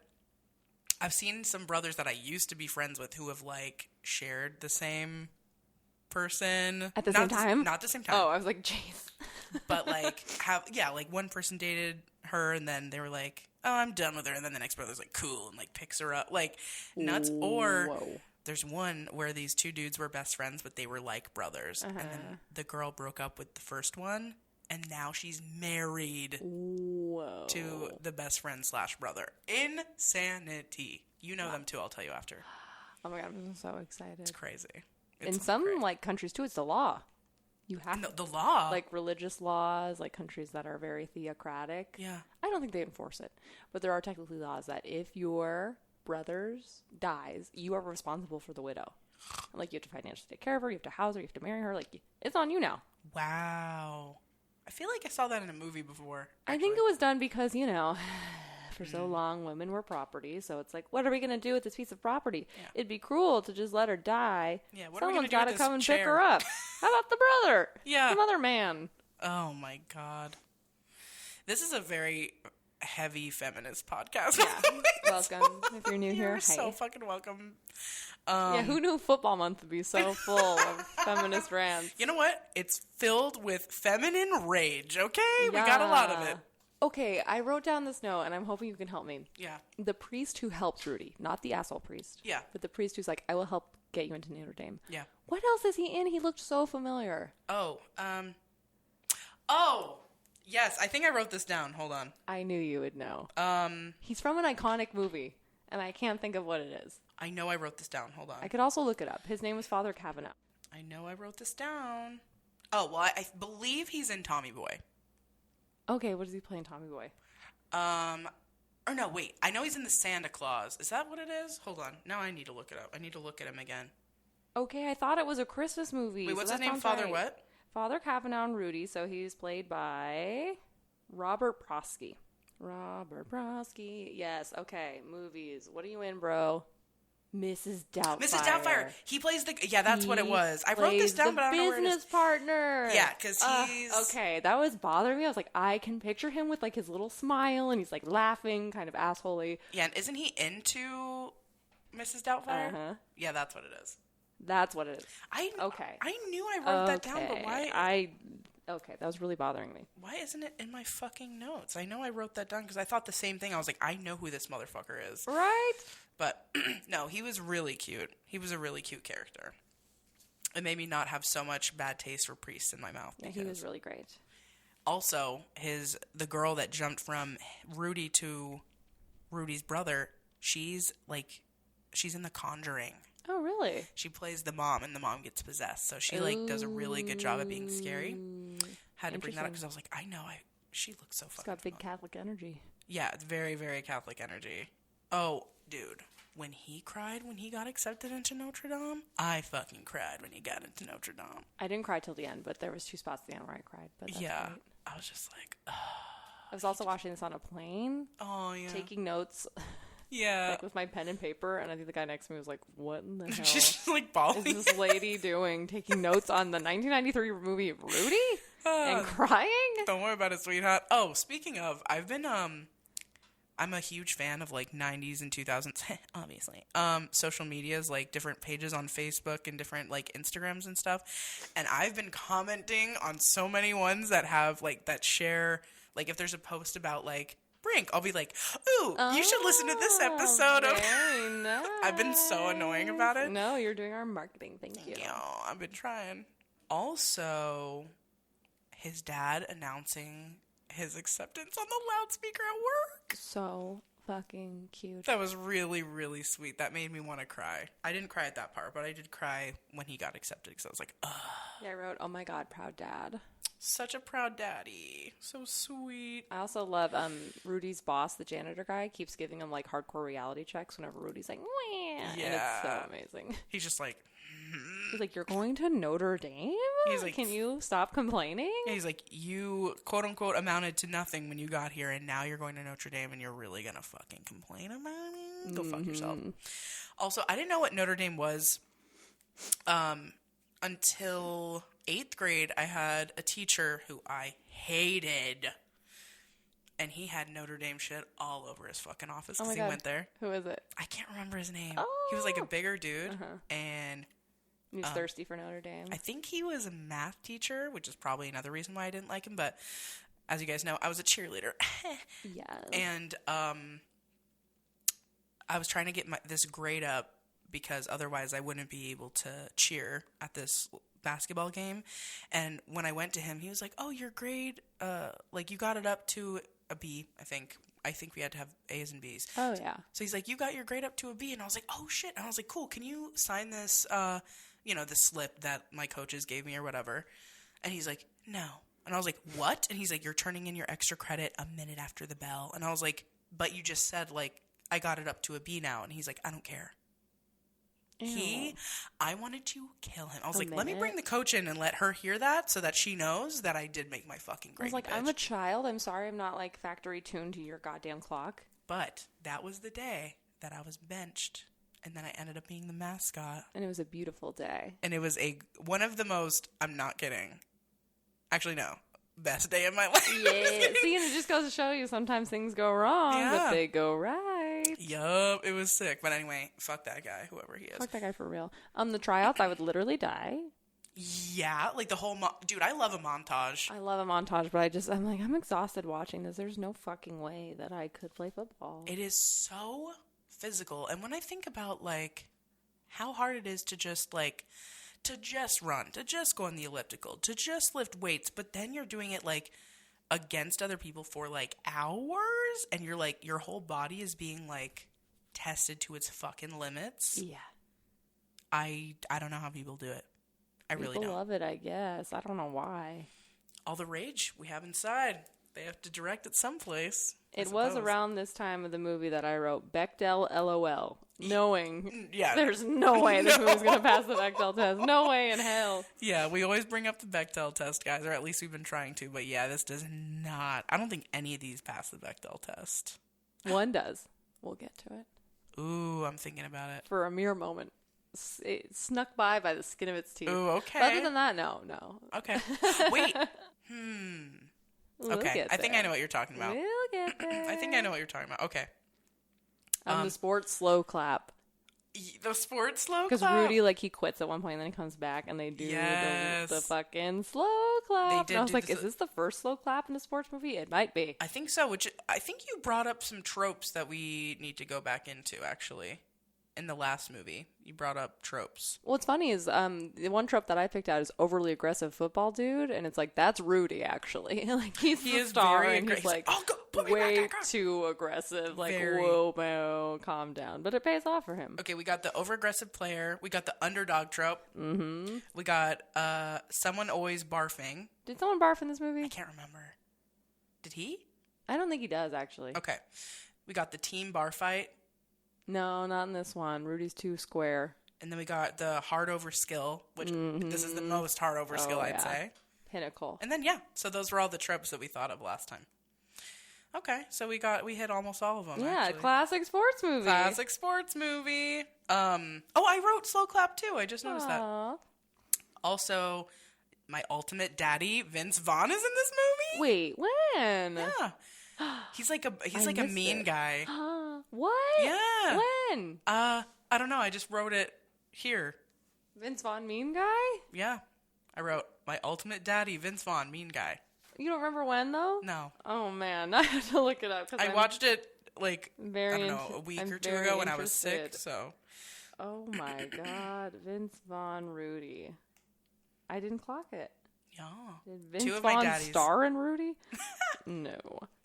I've seen some brothers that I used to be friends with who have, like, shared the same person. At the same time? Not the same time. Oh, I was like, jeez. But, like, like, one person dated her, and then they were like, oh, I'm done with her. And then the next brother's like, cool, and, like, picks her up. Like, nuts. Or there's one where these two dudes were best friends, but they were like brothers. And then the girl broke up with the first one, and now she's married to the best friend / brother. Insanity. You know them too. I'll tell you after. Oh my God, I'm so excited. It's crazy. In some like countries too, it's the law. You have the law, like religious laws, like countries that are very theocratic. Yeah, I don't think they enforce it, but there are technically laws that if your brother's dies, you are responsible for the widow. And, like, you have to financially take care of her, you have to house her, you have to marry her. Like, it's on you now. Wow. I feel like I saw that in a movie before. Actually. I think it was done because, you know, for so long women were property. So it's like, what are we going to do with this piece of property? Yeah. It'd be cruel to just let her die. Yeah, what Someone's got to come and chair? pick her up. How about the brother? Yeah. Some other man. Oh, my God. This is a very heavy feminist podcast. Yeah. Welcome. If you're new here, you're so fucking welcome. Yeah, who knew Football Month would be so full of feminist rants? You know what? It's filled with feminine rage, okay? Yeah. We got a lot of it. Okay, I wrote down this note, and I'm hoping you can help me. Yeah. The priest who helps Rudy, not the asshole priest. Yeah. But the priest who's like, I will help get you into Notre Dame. Yeah. What else is he in? He looked so familiar. Oh, yes, I think I wrote this down. Hold on. I knew you would know. He's from an iconic movie, and I can't think of what it is. I know I wrote this down. Hold on. I could also look it up. His name was Father Kavanaugh. I know I wrote this down. Oh, well, I believe he's in Tommy Boy. Okay, what does he play in Tommy Boy? Or no, wait. I know he's in the Santa Claus. Is that what it is? Hold on. Now I need to look it up. I need to look at him again. Okay, I thought it was a Christmas movie. Wait, what's so his name? Father what? Father Kavanaugh and Rudy. So he's played by Robert Prosky. Robert Prosky. Yes, okay. Movies. What are you in, bro? Mrs. Doubtfire. Mrs. Doubtfire. He plays the... Yeah, that's what it was. I wrote this down, but I don't know where it is. Business partner. Yeah, because he's... Okay, that was bothering me. I was like, I can picture him with like his little smile and he's like laughing, kind of assholey. Yeah, and isn't he into Mrs. Doubtfire? Uh-huh. Yeah, that's what it is. That's what it is. Okay. I knew I wrote that down, but why... Okay, that was really bothering me. Why isn't it in my fucking notes? I know I wrote that down because I thought the same thing. I was like, I know who this motherfucker is. Right? But no, he was really cute. He was a really cute character. It made me not have so much bad taste for priests in my mouth. Yeah, he was really great. Also, the girl that jumped from Rudy to Rudy's brother, she's in The Conjuring. Oh, really? She plays the mom, and the mom gets possessed. So she does a really good job at being scary. Had to bring that up because I was like, I know, she looks so fucking. She's got big Catholic energy. Yeah, it's very, very Catholic energy. Oh, dude, when he cried when he got accepted into Notre Dame, I fucking cried when he got into Notre Dame. I didn't cry till the end, but there was 2 spots at the end where I cried. But that's yeah, great. I was just like, I was also watching this on a plane. Oh yeah, taking notes. Yeah. Like with my pen and paper, and I think the guy next to me was like, what in the hell She's like bawling. is this lady doing? Taking notes on the 1993 movie Rudy? And crying? Don't worry about it, sweetheart. Oh, speaking of, I've been, I'm a huge fan of like 90s and 2000s, obviously. Social medias, like different pages on Facebook and different like Instagrams and stuff. And I've been commenting on so many ones that have like, that share, like if there's a post about like, Brink, I'll be like, ooh, you should listen to this episode of... Very nice. I've been so annoying about it. No, you're doing our marketing. Thank you. Yeah, I've been trying. Also, his dad announcing his acceptance on the loudspeaker at work. So fucking cute. That was really, really sweet. That made me want to cry. I didn't cry at that part, but I did cry when he got accepted because I was like, ugh. Yeah, I wrote, oh my God, proud dad. Such a proud daddy. So sweet. I also love Rudy's boss, the janitor guy, keeps giving him like hardcore reality checks whenever Rudy's like, wah, yeah. And it's so amazing. He's just like, He's like, you're going to Notre Dame? He's like, can you stop complaining? He's like, you quote unquote amounted to nothing when you got here, and now you're going to Notre Dame, and you're really gonna fucking complain about it? Go fuck yourself. Also, I didn't know what Notre Dame was until 8th grade. I had a teacher who I hated, and he had Notre Dame shit all over his fucking office because he went there. Who is it? I can't remember his name. Oh. He was like a bigger dude, and he was thirsty for Notre Dame. I think he was a math teacher, which is probably another reason why I didn't like him. But as you guys know, I was a cheerleader. Yes. And I was trying to get this grade up because otherwise I wouldn't be able to cheer at this basketball game. And when I went to him, he was like, oh, your grade, like you got it up to a B, I think. I think we had to have A's and B's. Oh, yeah. So he's like, you got your grade up to a B. And I was like, oh, shit. And I was like, cool, can you sign this, the slip that my coaches gave me or whatever? And he's like, no. And I was like, what? And he's like, you're turning in your extra credit a minute after the bell. And I was like, but you just said, like, I got it up to a B now. And he's like, I don't care. I wanted to kill him. I was like, let me bring the coach in and let her hear that so that she knows that I did make my fucking grade. I was like, bitch. I'm a child. I'm sorry I'm not like factory tuned to your goddamn clock. But that was the day that I was benched. And then I ended up being the mascot. And it was a beautiful day. And it was one of the most, I'm not kidding. Actually, no. Best day of my life. Yeah. See, and it just goes to show you sometimes things go wrong, but they go right. Yup, it was sick. But anyway, fuck that guy, whoever he is. Fuck that guy for real. The tryouts, I would literally die. Yeah, like the whole dude, I love a montage. I love a montage, but I'm like, I'm exhausted watching this. There's no fucking way that I could play football. It is so physical. And when I think about, like, how hard it is to just, like, to just run, to just go on the elliptical, to just lift weights, but then you're doing it, like, against other people for, like, hours, and you're, like, your whole body is being, like, tested to its fucking limits. Yeah. I don't know how people do it. I really don't. People love it, I guess. I don't know why. All the rage we have inside. They have to direct it someplace. It was around this time of the movie that I wrote Bechdel LOL, knowing there's no way this movie's going to pass the Bechdel test. No way in hell. Yeah, we always bring up the Bechdel test, guys, or at least we've been trying to. But yeah, this does not. I don't think any of these pass the Bechdel test. One does. We'll get to it. Ooh, I'm thinking about it. For a mere moment. It snuck by the skin of its teeth. Ooh, okay. But other than that, no. Okay. Wait. We'll Okay. I think I know what you're talking about. We'll get there. I think I know what you're talking about. Okay. The sports slow clap. The sports slow clap? Because Rudy, like, he quits at one point, and then he comes back, and they do the fucking slow clap. They did and I was do like, is this the first slow clap in a sports movie? It might be. I think so, which I think you brought up some tropes that we need to go back into, actually. In the last movie, you brought up tropes. What's funny is the one trope that I picked out is overly aggressive football dude, and it's like, that's Rudy, actually. Like, he's the star, and he's like, way too aggressive. Like, whoa, man, calm down. But it pays off for him. Okay, we got the over-aggressive player. We got the underdog trope. Mm-hmm. We got someone always barfing. Did someone barf in this movie? I can't remember. Did he? I don't think he does, actually. Okay. We got the team bar fight. No, not in this one. Rudy's too square. And then we got the hard over skill, which this is the most hard over skill, I'd say. Pinnacle. And then, so those were all the tropes that we thought of last time. Okay, so we hit almost all of them, actually. Classic sports movie. Classic sports movie. I wrote slow clap, too. I just noticed that. Also, my ultimate daddy, Vince Vaughn, is in this movie. Wait, when? Yeah. He's like a mean guy. What? Yeah. When? I don't know. I just wrote it here. Vince Vaughn, mean guy? Yeah. I wrote my ultimate daddy, Vince Vaughn, mean guy. You don't remember when, though? No. Oh, man. I have to look it up. I watched it, like, a week or two ago when I was sick, so. Oh, my God. Vince Vaughn, Rudy. I didn't clock it. Yeah. Did Vince Vaughn star in Rudy? No.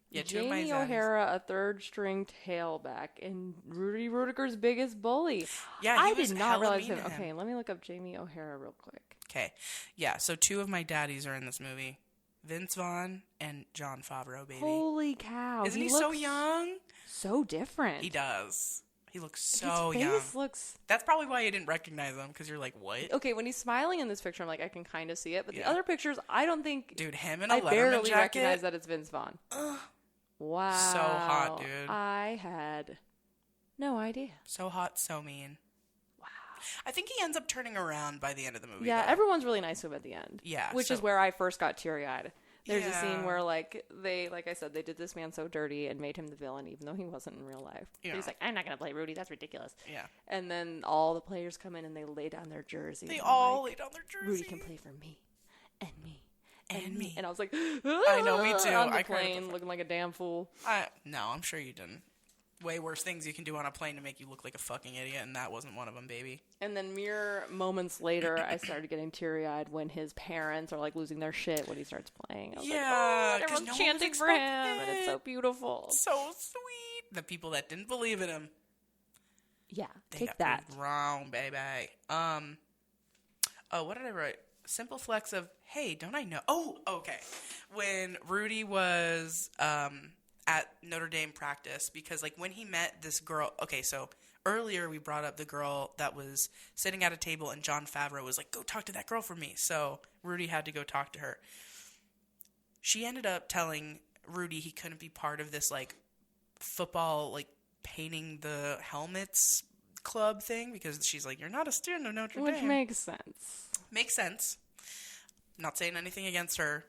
Yeah, two of my Jamie daddies. O'Hara, a third-string tailback, and Rudy Rudiger's biggest bully. Yeah, I did not realize him. Okay, let me look up Jamie O'Hara real quick. Okay. Yeah, so two of my daddies are in this movie. Vince Vaughn and Jon Favreau, baby. Holy cow. Isn't he so young? So different. He does. He looks so His young. face looks... That's probably why you didn't recognize him, because you're like, what? Okay, when he's smiling in this picture, I'm like, I can kind of see it. But the other pictures, I don't think... Dude, him in a Letterman jacket? I barely recognize that it's Vince Vaughn. Wow. So hot, dude. I had no idea. So hot, so mean. Wow. I think he ends up turning around by the end of the movie. Yeah, though. everyone's really nice to him at the end. Yeah. Which is where I first got teary-eyed. There's a scene where, like I said, they did this man so dirty and made him the villain, even though he wasn't in real life. Yeah. He's like, I'm not going to play Rudy. That's ridiculous. Yeah. And then all the players come in and they lay down their jerseys. They all lay down their jerseys. Rudy can play for me and me. And me. And I was like, I know, me too. On the plane, looking like a damn fool. No, I'm sure you didn't. Way worse things you can do on a plane to make you look like a fucking idiot, and that wasn't one of them, baby. And then mere moments later, I started getting teary-eyed when his parents are, like, losing their shit when he starts playing. I was like, oh, everyone's chanting for him, and it's so beautiful. So sweet. The people that didn't believe in him. Yeah, they take got that. Wrong, baby. What did I write? Simple flex of, hey, don't I know? Oh, okay. When Rudy was at Notre Dame practice, because, like, when he met this girl, okay, so earlier we brought up the girl that was sitting at a table and Jon Favreau was like, go talk to that girl for me. So Rudy had to go talk to her. She ended up telling Rudy he couldn't be part of this, like, football, like, painting the helmets club thing, because she's like, you're not a student of Notre Dame. Which makes sense. Makes sense. Not saying anything against her.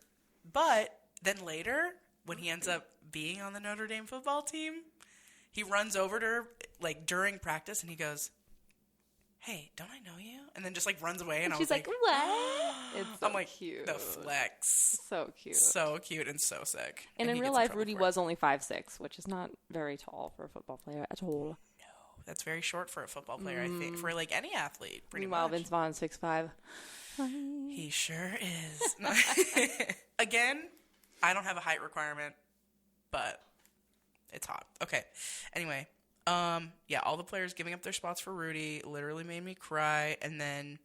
But then later, when he ends up being on the Notre Dame football team, he runs over to her, like, during practice, and he goes, hey, don't I know you? And then just like runs away, and I She's was like, what? It's so I'm like, cute. the flex. So cute. So cute and so sick. And in he real gets life, trouble Rudy for it. was only 5'6", which is not very tall for a football player at all. No, that's very short for a football player, I think. For like any athlete, pretty Meanwhile, much. Vince Vaughn's 6'5". He sure is. No. Again, I don't have a height requirement, but it's hot. Okay. Anyway, yeah, all the players giving up their spots for Rudy literally made me cry, and then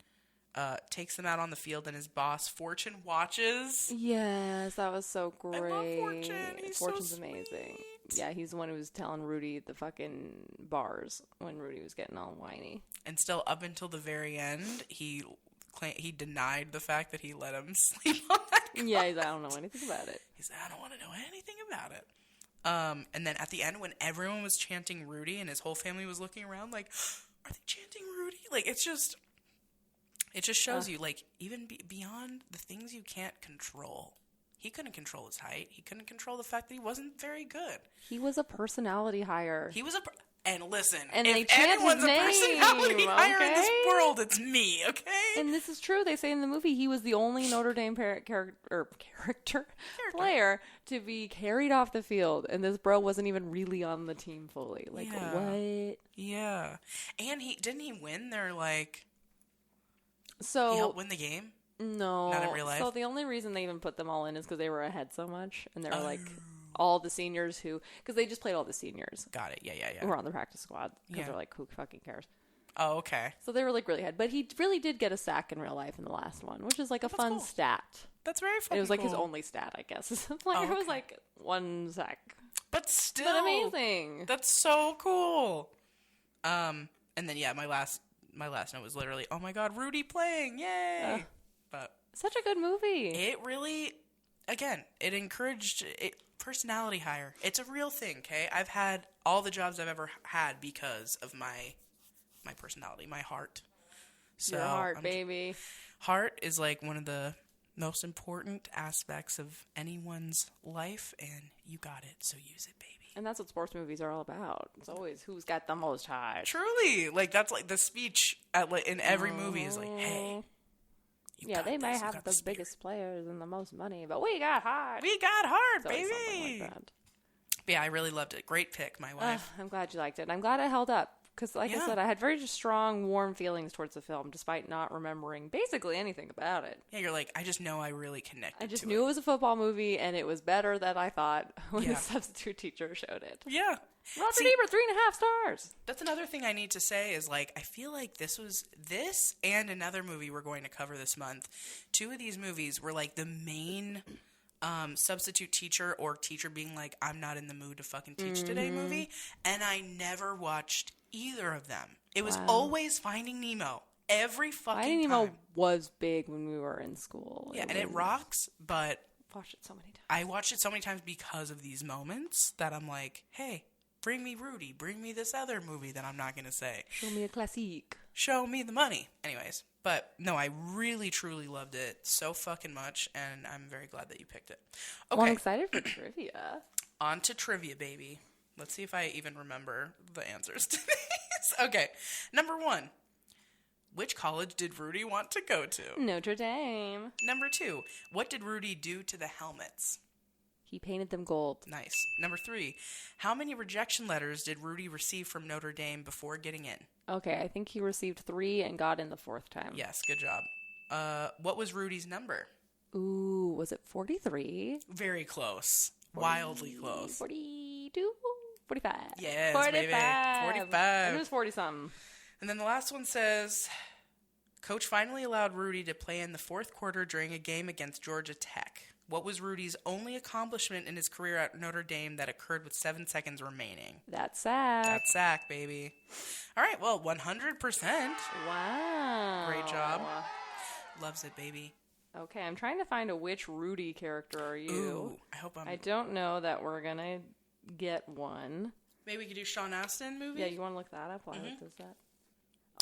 takes them out on the field, and his boss, Fortune, watches. Yes, that was so great. I love Fortune. He's Fortune's so amazing. sweet. Yeah, he's the one who was telling Rudy the fucking bars when Rudy was getting all whiny. And still, up until the very end, he denied the fact that he let him sleep on that car. Yeah, he's like, I don't know anything about it. He said, I don't want to know anything about it. And then at the end, when everyone was chanting Rudy and his whole family was looking around like, are they chanting Rudy? Like, it just shows you, like, even beyond the things you can't control. He couldn't control his height. He couldn't control the fact that he wasn't very good. He was a personality hire. He was and listen, And if they chant anyone's his a personality name, hire in this okay? world, it's me, okay? And this is true. They say in the movie he was the only Notre Dame player to be carried off the field, and this bro wasn't even really on the team fully. Like, Yeah. what? Yeah. And didn't he win their, like, So he helped win the game? no, Not in real life? So the only reason they even put them all in is because they were ahead so much, and they were like all the seniors because they just played all the seniors Got it. Yeah. who were on the practice squad because Yeah. they're like, who fucking cares? Oh, okay. So they were like really ahead, but he really did get a sack in real life in the last one, which is like a That's fun cool. stat. That's very fun. It was like his only stat, I guess. His player was like one sack, But still. but amazing. That's so cool. And then, yeah, my last note was literally, oh my God, Rudy playing. Yay. But Such a good movie. it really, again, it encouraged personality hire. It's a real thing, okay? I've had all the jobs I've ever had because of my personality, my heart. So Your heart, baby. Heart is like one of the most important aspects of anyone's life, and you got it, so use it, baby. And that's what sports movies are all about. It's always who's got the most heart. Truly, like that's like the speech in every movie is like, hey, Yeah, they might have the spirit. biggest players and the most money, but we got heart. We got heart, It's always baby. something like that. But yeah, I really loved it. Great pick, my wife. I'm glad you liked it. I'm glad it held up. Because, like I Yeah. said, I had very strong, warm feelings towards the film, despite not remembering basically anything about it. Yeah, you're like, I just know I really connected. I just to knew it was a football movie, and it was better than I thought when Yeah. the substitute teacher showed it. Yeah. Roger See, Ebert, 3.5 stars. that's another thing I need to say is like I feel like this and another movie we're going to cover this month. Two of these movies were like the main substitute teacher or teacher being like, I'm not in the mood to fucking teach today movie, and I never watched either of them. It was always Finding Nemo. Every fucking Finding time. Nemo was big when we were in school. Yeah, and it rocks, but Watched it so many times. I watched it so many times because of these moments that I'm like, hey, bring me Rudy. Bring me this other movie that I'm not going to say. Show me a classique. Show me the money. Anyways, but no, I really, truly loved it so fucking much, and I'm very glad that you picked it. Okay, Well, I'm excited for trivia. on to trivia, baby. Let's see if I even remember the answers to these. Okay, number 1. Which college did Rudy want to go to? Notre Dame. Number 2. What did Rudy do to the helmets? He painted them gold. Nice. Number 3. How many rejection letters did Rudy receive from Notre Dame before getting in? Okay, I think he received 3 and got in the 4th time. Yes, good job. What was Rudy's number? Ooh, was it 43? Very close. Wildly close. 42? 45. Yes, 45. baby. 45. It was 40-something. And then the last one says, Coach finally allowed Rudy to play in the 4th quarter during a game against Georgia Tech. What was Rudy's only accomplishment in his career at Notre Dame that occurred with 7 seconds remaining? That's sad. That's sack, baby. All right, well, 100%. Wow. Great job. Loves it, baby. Okay, I'm trying to find a which Rudy character are you. Ooh, I hope I don't know that we're going to get one. Maybe we could do Sean Astin movie? Yeah, you want to look that up while it does that?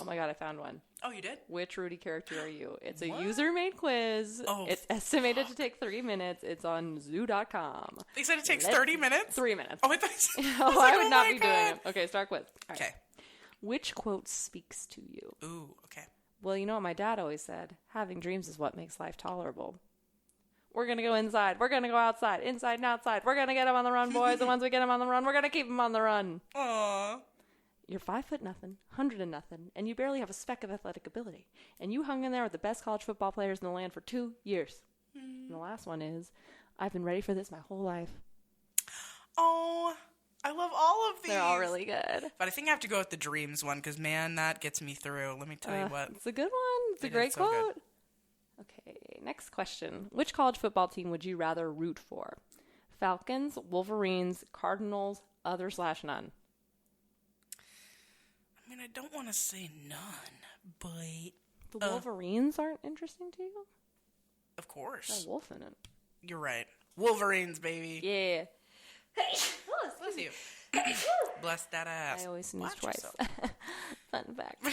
Oh my god, I found one. Oh, you did? Which Rudy character are you? It's a What? user-made quiz. Oh, it's estimated to take 3 minutes. It's on zoo.com. They said it takes Let's- 30 minutes? 3 minutes. Oh, I thought you said, Oh, was like, I would oh not my be God. doing it. Okay, start quiz. All right. Okay. Which quote speaks to you? Ooh, okay. Well, you know what my dad always said? Having dreams is what makes life tolerable. We're going to go inside. We're going to go outside. Inside and outside. We're going to get them on the run, boys. And once we get them on the run, we're going to keep them on the run. Aww. You're 5'0", 100 and nothing, and you barely have a speck of athletic ability. And you hung in there with the best college football players in the land for 2 years. And the last one is, I've been ready for this my whole life. Oh, I love all of these. They're all really good. But I think I have to go with the dreams one because, man, that gets me through. Let me tell you what. It's a good one. It's a great so quote. Okay, next question. Which college football team would you rather root for? Falcons, Wolverines, Cardinals, other/none? I mean, I don't want to say none, but... The Wolverines aren't interesting to you? Of course. Got a wolf in it. You're right. Wolverines, baby. Yeah. Bless you. Bless that ass. I always sneeze Watch twice. yourself. Fun fact.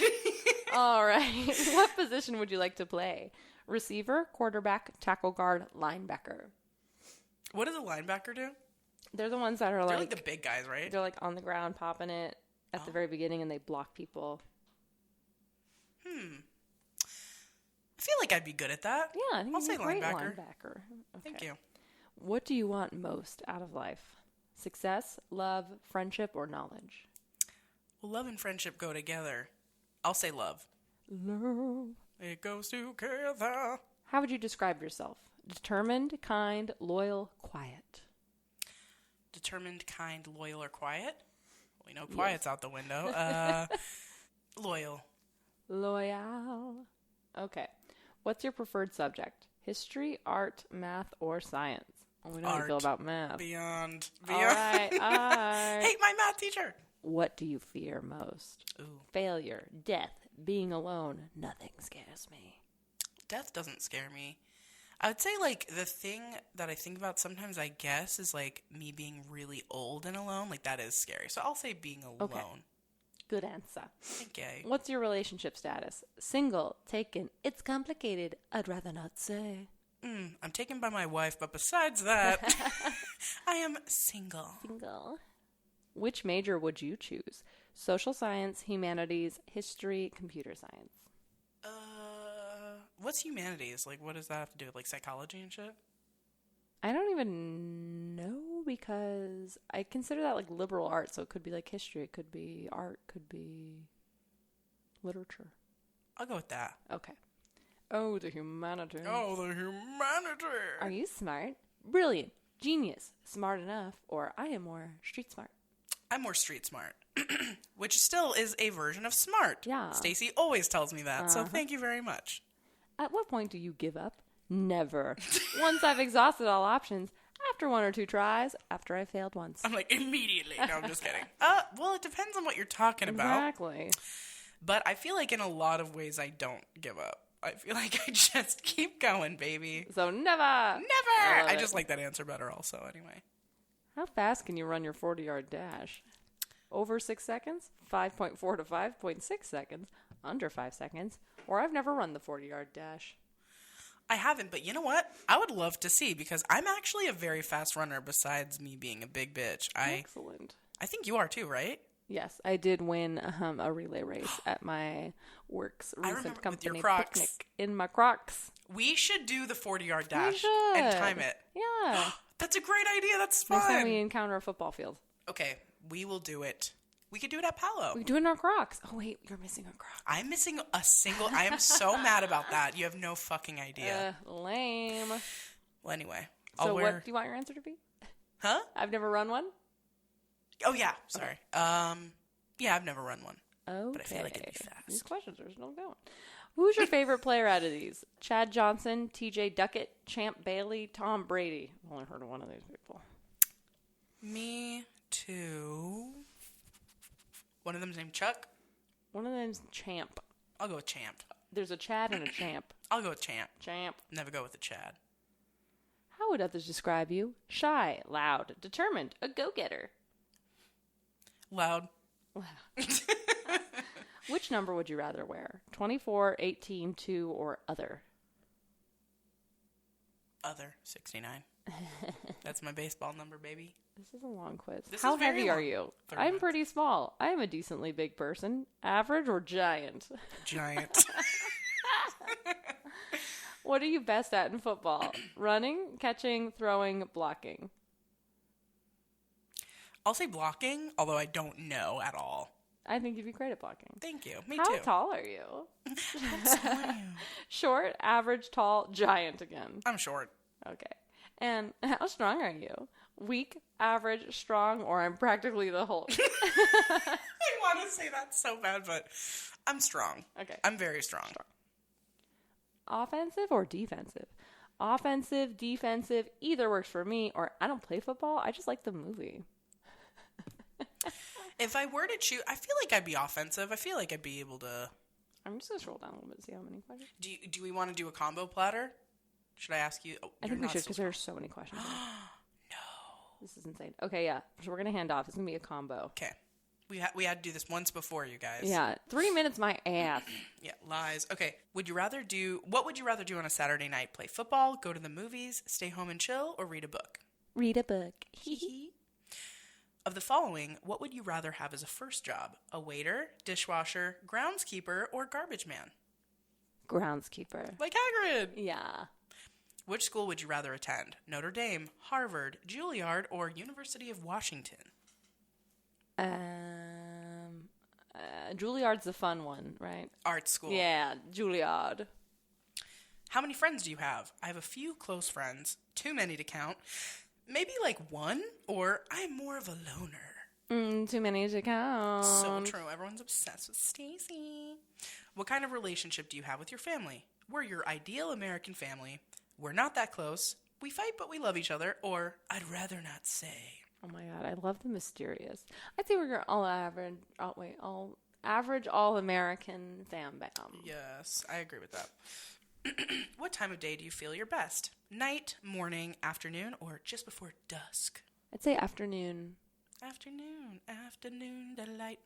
All right. What position would you like to play? Receiver, quarterback, tackle guard, linebacker. What does a linebacker do? They're the ones that are They're like the big guys, right? They're like on the ground popping it at the very beginning and they block people. I feel like I'd be good at that. Yeah, I think I'll you're say a great linebacker. Okay. Thank you. What do you want most out of life? Success, love, friendship, or knowledge? Well, love and friendship go together. I'll say love. Love. It goes together. How would you describe yourself? Determined, kind, loyal, quiet. Determined, kind, loyal, or quiet? We know quiet's out the window. Loyal. Loyal. Okay. What's your preferred subject? History, art, math, or science? Oh, we know how you feel Art. about math. Beyond. All right. Hey, my math teacher. What do you fear most? Ooh. Failure, death, being alone. Nothing scares me. Death doesn't scare me. I would say, like, the thing that I think about sometimes, I guess, is, like, me being really old and alone. Like, that is scary. So I'll say being alone. Okay. Good answer. Thank you. What's your relationship status? Single, taken, it's complicated. I'd rather not say. I'm taken by my wife, but besides that, I am single. Single. Which major would you choose? Social science, humanities, history, computer science. What's humanities? Like, what does that have to do with, like, psychology and shit? I don't even know because I consider that like liberal art. So it could be like history. It could be art. Could be literature. I'll go with that. Okay. Oh, the humanities. Oh, the humanity. Are you smart? Brilliant. Genius. Smart enough. Or I am more street smart. I'm more street smart, which still is a version of smart. Yeah. Stacy always tells me that, so thank you very much. At what point do you give up? Never. Once I've exhausted all options, after one or two tries, after I failed once. I'm like, immediately. No, I'm just kidding. Well, it depends on what you're talking about. Exactly. But I feel like in a lot of ways I don't give up. I feel like I just keep going, baby. So never. Never! I it. just like that answer better also, anyway. How fast can you run your 40-yard dash? Over 6 seconds? 5.4 to 5.6 seconds? Under 5 seconds? Or I've never run the 40-yard dash. I haven't, but you know what? I would love to see because I'm actually a very fast runner besides me being a big bitch. Excellent. I think you are too, right? Yes, I did win a relay race at my work's remember recent with company your Crocs. picnic in my Crocs. We should do the 40-yard We dash should. and time it. Yeah. That's a great idea. That's Next time fun. we encounter a football field. Okay, we will do it. We could do it at Palo. We do it in our Crocs. Oh, wait, you're missing a Croc. I'm missing a single... I am so mad about that. You have no fucking idea. Lame. Well, anyway. So what do you want your answer to be? Huh? I've never run one? Oh, yeah. Sorry. Yeah, I've never run one. Okay. But I feel like it'd be fast. These questions are still going. Who's your favorite player out of these? Chad Johnson, TJ Duckett, Champ Bailey, Tom Brady. I've only heard of one of these people. Me too. One of them's named Chuck. One of them's Champ. I'll go with Champ. There's a Chad and a Champ. I'll go with Champ. Champ. Never go with the Chad. How would others describe you? Shy, loud, determined, a go-getter. Loud. Which number would you rather wear? 24, 18, 2, or other? Other 69. That's my baseball number, baby. This is a long quiz. This How is very heavy are long. you? 30 I'm minutes. pretty small. I am a decently big person. Average or giant? Giant. What are you best at in football? Running, catching, throwing, blocking. I'll say blocking, although I don't know at all. I think you'd be great at blocking. Thank you. Me How too. tall are you? How Short, average, tall, giant again. I'm short. Okay. And how strong are you? Weak, average, strong, or I'm practically the Hulk? I want to say that so bad, but I'm strong. Okay. I'm very strong. Offensive or defensive? Offensive, defensive, either works for me, or I don't play football. I just like the movie. If I were to choose, I feel like I'd be offensive. I feel like I'd be able to. I'm just going to scroll down a little bit to see how many questions. Do we want to do a combo platter? Should I ask you? Oh, I you're think we not should so because there are so many questions. No. This is insane. Okay, yeah. So we're going to hand off. It's going to be a combo. Okay. We had to do this once before, you guys. Yeah. 3 minutes, my ass. Yeah, lies. Okay. What would you rather do on a Saturday night? Play football, go to the movies, stay home and chill, or read a book? Read a book. Of the following, what would you rather have as a first job? A waiter, dishwasher, groundskeeper, or garbage man? Groundskeeper. Like Hagrid. Yeah. Which school would you rather attend? Notre Dame, Harvard, Juilliard, or University of Washington? Juilliard's the fun one, right? Art school. Yeah, Juilliard. How many friends do you have? I have a few close friends. Too many to count. Maybe like one, or I'm more of a loner. Too many to count. So true. Everyone's obsessed with Stacy. What kind of relationship do you have with your family? We're your ideal American family. We're not that close. We fight, but we love each other. Or I'd rather not say. Oh my god, I love the mysterious. I'd say we're all average. All average, all American fam bam. Yes, I agree with that. What time of day do you feel your best? Night, morning, afternoon, or just before dusk? I'd say afternoon. Afternoon delight.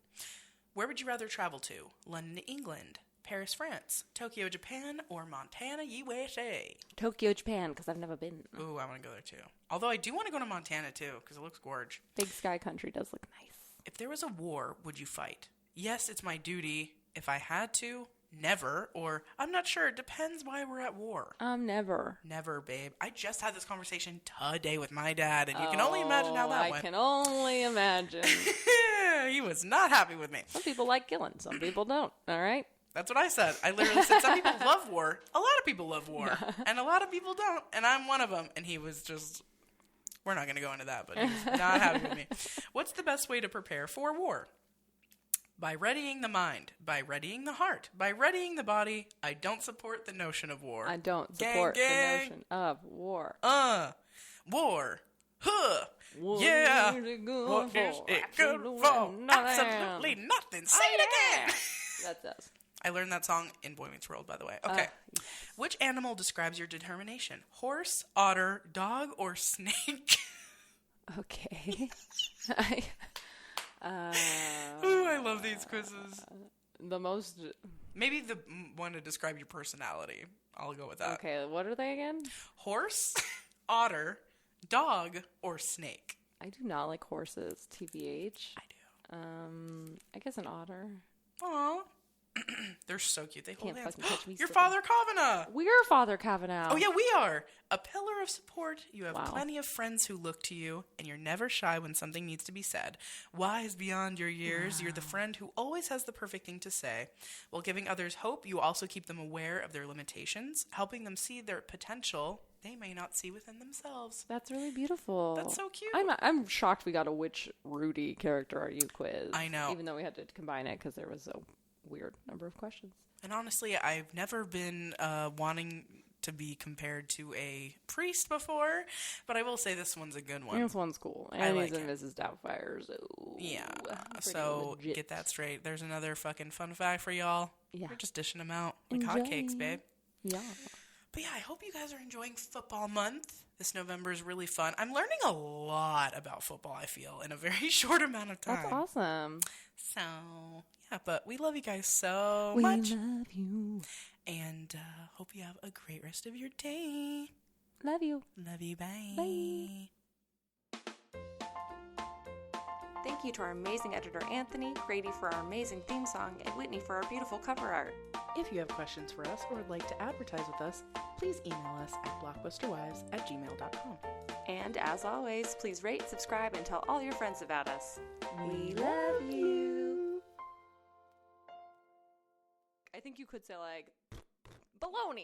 Where would you rather travel to? London, England, Paris, France, Tokyo, Japan, or Montana, USA? Tokyo, Japan, because I've never been. Ooh, I want to go there too. Although I do want to go to Montana too, because it looks gorge. Big Sky Country does look nice. If there was a war, would you fight? Yes, it's my duty. If I had to, never. Or I'm not sure. It depends why we're at war. Never. Never, babe. I just had this conversation today with my dad, and you can only imagine how that I went. can only imagine. He was not happy with me. Some people like killing, some people don't. All right? That's what I said. I literally said some people love war. A lot of people love war. And a lot of people don't. And I'm one of them. And he was just... We're not going to go into that, but he was not happy with me. What's the best way to prepare for war? By readying the mind. By readying the heart. By readying the body. I don't support the notion of war. I don't Gang, support gang. the notion of war. War. Huh. What Yeah. is it good What is for? it good Absolutely for? nothing. Absolutely nothing. Say Oh, it yeah. again. That's us. I learned that song in Boy Meets World, by the way. Okay. Which animal describes your determination? Horse, otter, dog, or snake? Okay. Ooh, I love these quizzes. The most... Maybe the one to describe your personality. I'll go with that. Okay, what are they again? Horse, otter, dog, or snake? I do not like horses, TBH. I do. I guess an otter. Aw. They're so cute. They hold Can't hands. fucking touch me, Your stick 'em. Father Kavanaugh. We're Father Kavanaugh. Oh, yeah, we are. A pillar of support. You have Wow. plenty of friends who look to you, and you're never shy when something needs to be said. Wise beyond your years, you're the friend who always has the perfect thing to say. While giving others hope, you also keep them aware of their limitations, helping them see their potential they may not see within themselves. That's really beautiful. That's so cute. I'm shocked we got a which Rudy character are you quiz. I know. Even though we had to combine it because there was a weird number of questions. And honestly, I've never been wanting to be compared to a priest before, but I will say this one's a good one. This one's cool. I And like he's in it. Mrs. Doubtfire, so... Yeah, pretty so legit. get that straight. There's another fucking fun fact for y'all. Yeah. We're just dishing them out like Enjoy. hotcakes, babe. Yeah. But yeah, I hope you guys are enjoying football month. This November is really fun. I'm learning a lot about football, I feel, in a very short amount of time. That's awesome. So, yeah, but we love you guys so We much. love you. And hope you have a great rest of your day. Love you. Love you. Bye. Bye. Thank you to our amazing editor, Anthony, Grady for our amazing theme song, and Whitney for our beautiful cover art. If you have questions for us or would like to advertise with us, please email us at blockbusterwives@gmail.com. And as always, please rate, subscribe, and tell all your friends about us. We love you. I think you could say, like, Bologna.